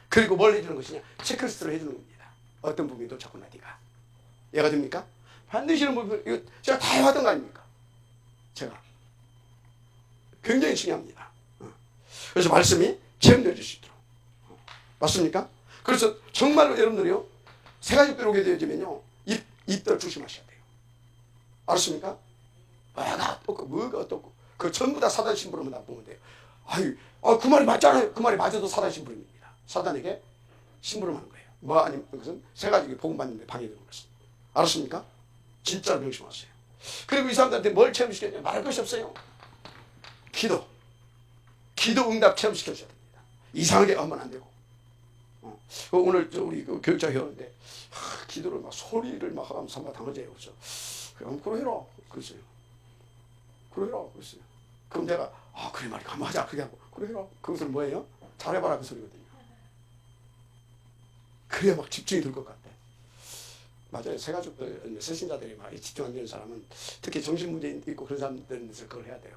Speaker 1: 그리고 뭘 해주는 것이냐, 체크리스트를 해주는 겁니다. 어떤 부분이 놓쳤구나 네가. 이해가 됩니까? 반드시 이런 부분, 이거 제가 다 해왔던 거 아닙니까? 제가 굉장히 중요합니다. 그래서 말씀이 체험되어질 수 있도록. 맞습니까? 그래서 정말로 여러분들이요 세 가지 들어오게 되어지면요 입들 조심하셔야 돼요. 알았습니까? 뭐가 어떻고 뭐가 어떻고 그 전부 다 사단 심부름을 보면 돼요. 그 말이 맞잖아요. 그 말이 맞아도 사단 심부름입니다. 사단에게 심부름하는 거예요. 뭐 아니면 그것은 세 가지 복음 받는데 방해되는 것은. 알았습니까? 진짜 명심하세요. 그리고 이 사람들한테 뭘 체험시켜야 돼요? 말할 것이 없어요. 기도 응답 체험시켜줘야 됩니다. 이상하게 하면 안 되고. 오늘 우리 그 교육자 회원인데 기도를 막 소리를 막 하면서 한번 당하자요. 그래서 그러해라 그랬어요. 그러해라 그랬어요. 그럼 내가 그래 말이야 맞아 그렇게 하고 그러해라. 그것은 뭐예요? 잘해봐라 그 소리거든요. 그래야 막 집중이 될 것 같아. 맞아요. 새가족들 새신자들이 막 집중 안 되는 사람은 특히 정신문제 있고 그런 사람들은 그걸 해야 돼요.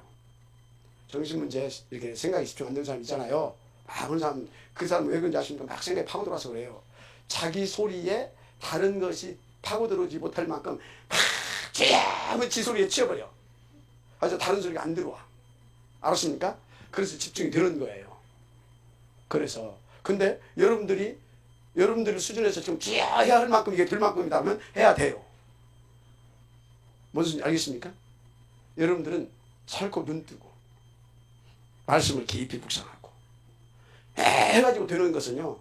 Speaker 1: 정신문제 이렇게 생각이 집중 안 되는 사람 있잖아요. 그런 사람, 그 사람 왜 그런지 아십니까? 막 생각이 파고들어서 그래요. 자기 소리에 다른 것이 파고들어오지 못할 만큼 쥐하면 지 소리에 치여버려. 그래서 다른 소리가 안 들어와. 알았습니까? 그래서 집중이 되는 거예요. 그래서 근데 여러분들의 수준에서 좀 쥐어야 할 만큼 이게 될 만큼이다 하면 해야 돼요. 무슨 알겠습니까? 여러분들은 설코 눈 뜨고 말씀을 깊이 묵상하고 해가지고 되는 것은요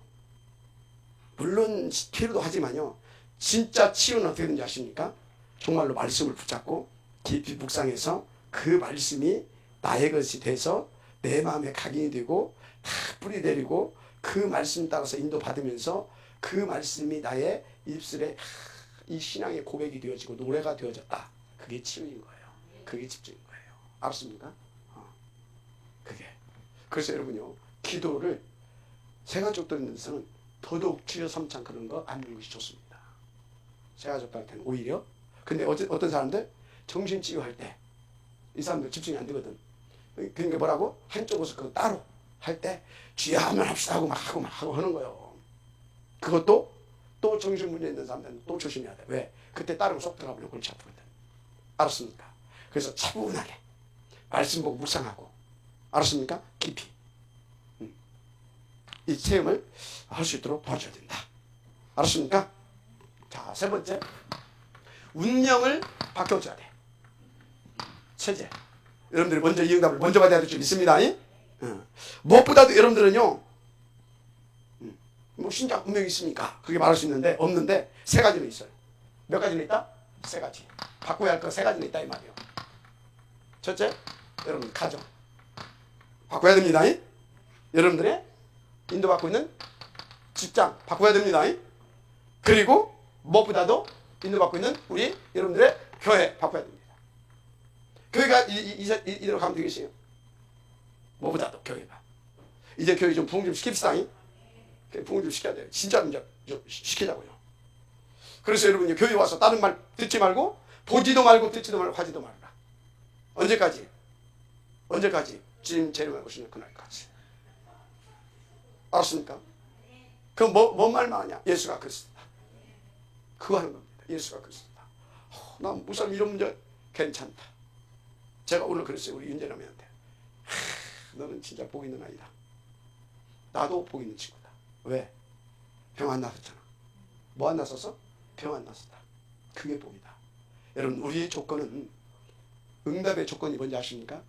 Speaker 1: 물론 필요도 하지만요 진짜 치유는 어떻게 되는지 아십니까? 정말로 말씀을 붙잡고 깊이 묵상해서 그 말씀이 나의 것이 돼서 내 마음에 각인이 되고 다 뿌리 내리고 그 말씀 따라서 인도받으면서 그 말씀이 나의 입술에 이 신앙의 고백이 되어지고 노래가 되어졌다. 그게 치유인 거예요. 그게 집중인 거예요. 알았습니까? 그게. 그래서 여러분요 기도를 새가족들에서는 더더욱 주여 삼창 그런 거 안 하는 것이 좋습니다. 새가족들한테는 오히려. 근데 어떤 사람들 정신치유할 때 이 사람들 집중이 안 되거든. 그러니까 뭐라고? 한쪽에서 그거 따로 할 때 주여 하면 합시다 하고 막 하고 하는 거예요. 그것도 또 정신문제 있는 사람들은 또 조심해야 돼. 왜? 그때 따르고 쏙 들어가면 골치 아프거든. 알았습니까? 그래서 차분하게 말씀 보고 묵상하고 알았습니까? 깊이 이 체험을 할 수 있도록 도와줘야 된다. 알았습니까? 자, 세 번째 운명을 바꿔줘야 돼. 체제. 여러분들이 먼저 이 응답을 먼저 받아야 될 줄 믿습니다. 무엇보다도 여러분들은요 뭐 신작 운명이 있습니까? 그렇게 말할 수 있는데 없는데 세 가지는 있어요. 몇 가지는 있다? 세 가지. 바꿔야 할 거 세 가지는 있다 이 말이에요. 첫째, 여러분 가정 바꿔야 됩니다. 여러분들의 인도받고 있는 직장 바꿔야 됩니다. 그리고 무엇보다도 인도받고 있는 우리 여러분들의 교회 바꿔야 됩니다. 교회가 이대로 가면 되겠어요? 무엇보다도 교회가. 이제 교회 좀 부흥 좀 시킵시다. 부흥 좀 시켜야 돼요. 진짜 이제 좀 시키자고요. 그래서 여러분 교회 와서 다른 말 듣지 말고 보지도 말고 듣지도 말고 하지도 말라. 언제까지? 주님 재림하고 오시는 그날까지. 알았습니까? 그럼 뭔 말만 하냐? 예수가 그리스도다. 그거 하는 겁니다. 예수가 그리스도다. 난 무슨 이런 문제 괜찮다. 제가 오늘 그랬어요. 우리 윤재남이한테. 너는 진짜 복 있는 아이다. 나도 복 있는 친구다. 왜? 병 안 났었잖아. 뭐 안 났었어? 병 안 났었다. 그게 복이다. 여러분 우리의 조건은 응답의 조건이 뭔지 아십니까?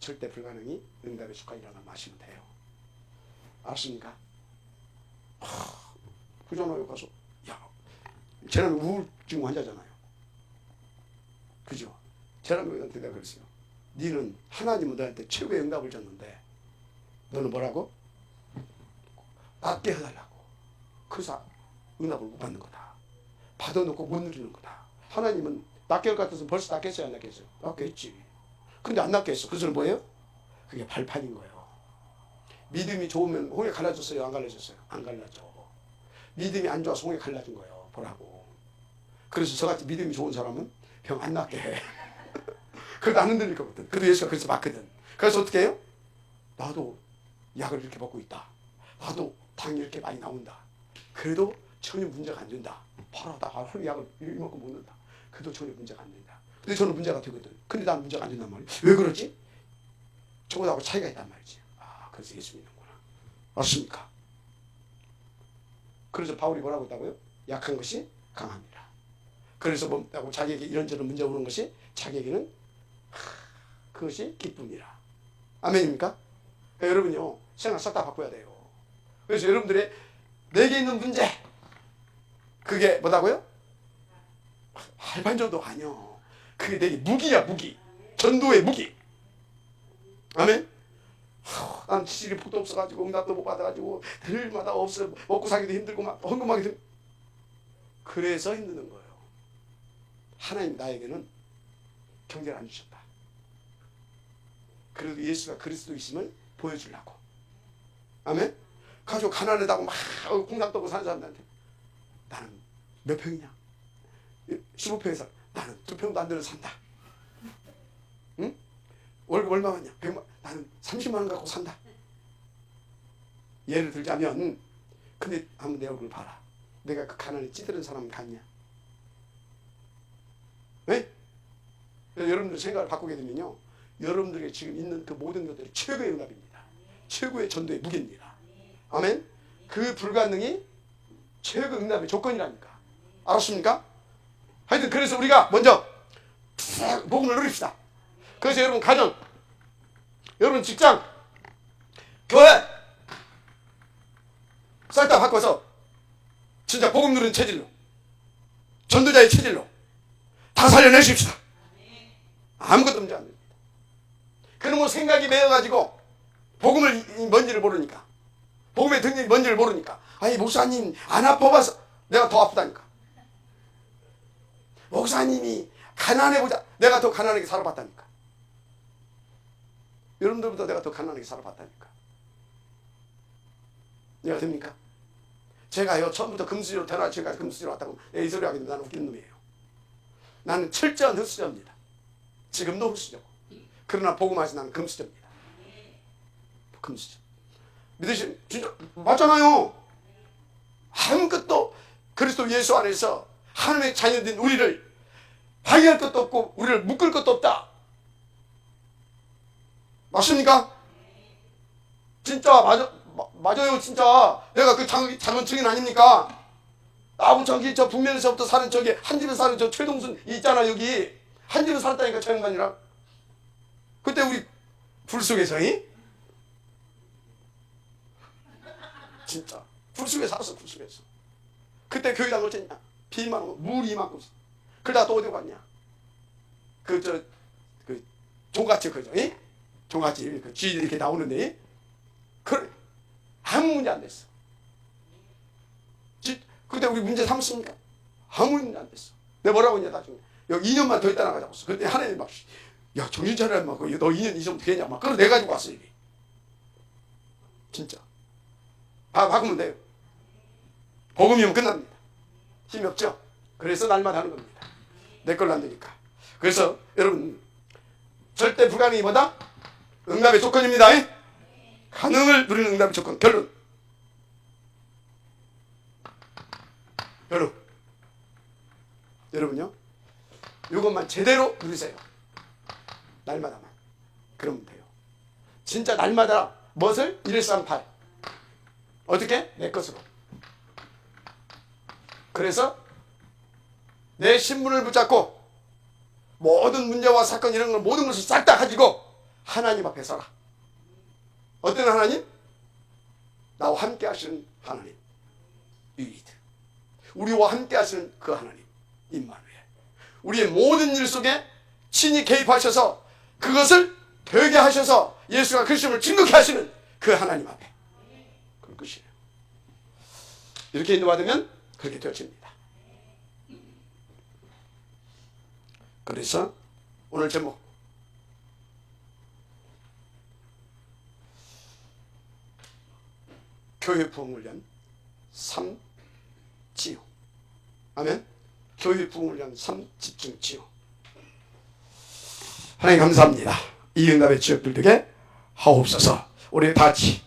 Speaker 1: 절대 불가능이 응답의 조건이라는 걸 아시면 돼요. 알았습니까? 그잖아요. 가서 쟤는 우울증 환자잖아요. 그죠? 쟤는 내가 그랬어요. 니는 하나님은 너한테 최고의 응답을 줬는데 너는 뭐라고? 낮게 해달라고. 그래서 응답을 못 받는 거다. 받아놓고 못 누리는 거다. 하나님은 낚일 것 같아서 벌써 낚였어요, 안 낚였어요? 낚였지. 근데 안 낚였어. 그 소리는 뭐예요? 그게 발판인 거예요. 믿음이 좋으면 홍해 갈라졌어요, 안 갈라졌어요? 안 갈라져. 믿음이 안 좋아서 홍해 갈라진 거예요, 보라고. 그래서 저같이 믿음이 좋은 사람은 병 안 낫게 해. 그래도 안 흔들릴 거거든. 그래도 예수가 그래서 맞거든. 그래서 어떻게 해요? 나도 약을 이렇게 먹고 있다. 나도 당이 이렇게 많이 나온다. 그래도 전혀 문제가 안 된다. 팔아다 하루 약을 이만큼 먹는다. 그래도 전혀 문제가 안 된다. 근데 저는 문제가 되거든. 근데 난 문제가 안 된단 말이에요. 왜 그러지? 저거하고 차이가 있단 말이지. 아, 그래서 예수 믿는구나. 맞습니까? 그래서 바울이 뭐라고 했다고요? 약한 것이 강합니다. 그래서 뭐라고 자기에게 이런저런 문제 오는 것이 자기에게는 그것이 기쁨이라. 아멘입니까? 그러니까 여러분요, 생각 싹 다 바꿔야 돼요. 그래서 여러분들의 내게 있는 문제, 그게 뭐다고요? 할반전도 아니요. 그게 내게 무기야, 무기. 전도의 무기. 아멘? 난 지질이 폭도 없어가지고 응답도 못 받아가지고 들마다 없어. 먹고 사기도 힘들고 막 헌금하기도 힘들고. 그래서 힘드는 거예요. 하나님 나에게는 경제를 안 주셨다. 그래도 예수가 그리스도이심을 보여주려고. 아멘? 가지고 가난하다고 막 공상 떠고 사는 사람들한테 나는 몇 평이냐? 15평에서 나는 2평도 안 되는 산다. 응? 월급 얼마 받냐? 100만. 나는 30만 원 갖고 산다. 예를 들자면, 근데 한번 내 얼굴 봐라. 내가 그 가난에 찌들은 사람 같냐? 네? 여러분들 생각을 바꾸게 되면요, 여러분들에게 지금 있는 그 모든 것들이 최고의 응답입니다. 최고의 전도의 무게입니다. 아멘? 그 불가능이 최고 응답의 조건이라니까. 알았습니까? 하여튼 그래서 우리가 먼저 복음을 누립시다. 그래서 여러분 가정, 여러분 직장, 교회 싹 다 바꿔서 진짜 복음 누리는 체질로, 전도자의 체질로 다 살려내십시다. 아무것도 문제 안 됩니다. 그런 뭐 생각이 매여가지고 복음을 뭔지를 모르니까, 복음의 등록이 뭔지를 모르니까, 아니 목사님 안 아파봐서 내가 더 아프다니까. 목사님이 가난해보자, 내가 더 가난하게 살아봤다니까. 여러분들보다 내가 더 가난하게 살아봤다니까. 이해가 됩니까? 제가요 처음부터 금수저로 태어나 지금까지 금수저로 왔다고 이 소리 하게 되면 나는 웃기는 놈이에요. 나는 철저한 흑수저입니다. 지금도 흑수저고. 그러나 복음하시 나는 금수저입니다. 금수저. 믿으시, 진짜 맞잖아요. 아무것도 그리스도 예수 안에서 하나님의 자녀된 우리를 방해할 것도 없고 우리를 묶을 것도 없다. 맞습니까? 진짜 맞아요. 진짜 내가 그 작은 증인 아닙니까? 나하고 저기 저 북면에서부터 사는 저기 한 집에 사는 저 최동순 있잖아. 여기 한 집에 살았다니까. 저 양반이랑 그때 우리 불 속에서 진짜 불 속에 살았어. 불 속에서. 그때 교회당 어쨌냐? 비만 오고 물 이만큼. 그러다가 또 어디 갔냐? 그 종갓집 그죠? 종갓집 그 쥐 이렇게 나오는데 그 아무 문제 안 됐어. 그때 우리 문제 삼습니까? 아무 문제 안 됐어. 내가 뭐라고 했냐 나중에 여기 2년만 더 있다 나가자고 했어. 그때 하나님 막 야 정신 차려 막 너 2년 이전부터 되냐 막 끌어내가지고 왔어 이게. 진짜 바꾸면 돼요. 복음이면 끝납니다. 힘이 없죠? 그래서 날마다 하는 겁니다. 내 걸로 안 되니까. 그래서 여러분 절대 불가능이 뭐다? 응답의 조건입니다. 가능을 누리는 응답의 조건. 결론. 여러분요 이것만 제대로 누리세요. 날마다만. 그러면 돼요. 진짜 날마다 무엇을? 1,138 어떻게? 내 것으로. 그래서 내 신분을 붙잡고 모든 문제와 사건 이런 걸 모든 것을 싹 다 가지고 하나님 앞에 서라. 어떤 하나님? 나와 함께 하시는 하나님. 유이드. 우리와 함께 하시는 그 하나님. 임마누엘. 우리의 모든 일 속에 친히 개입하셔서 그것을 되게 하셔서 예수가 그리스도를 증거케 하시는 그 하나님 앞에. 그런 것이에요. 이렇게 인도받으면 그렇게 되어집니다. 그래서 오늘 제목 교회 부흥을 위한 3지요. 아멘. 교회 부흥을 위한 3집중지요. 하나님 감사합니다. 이 응답의 지역들 되게 하옵소서. 우리 다 같이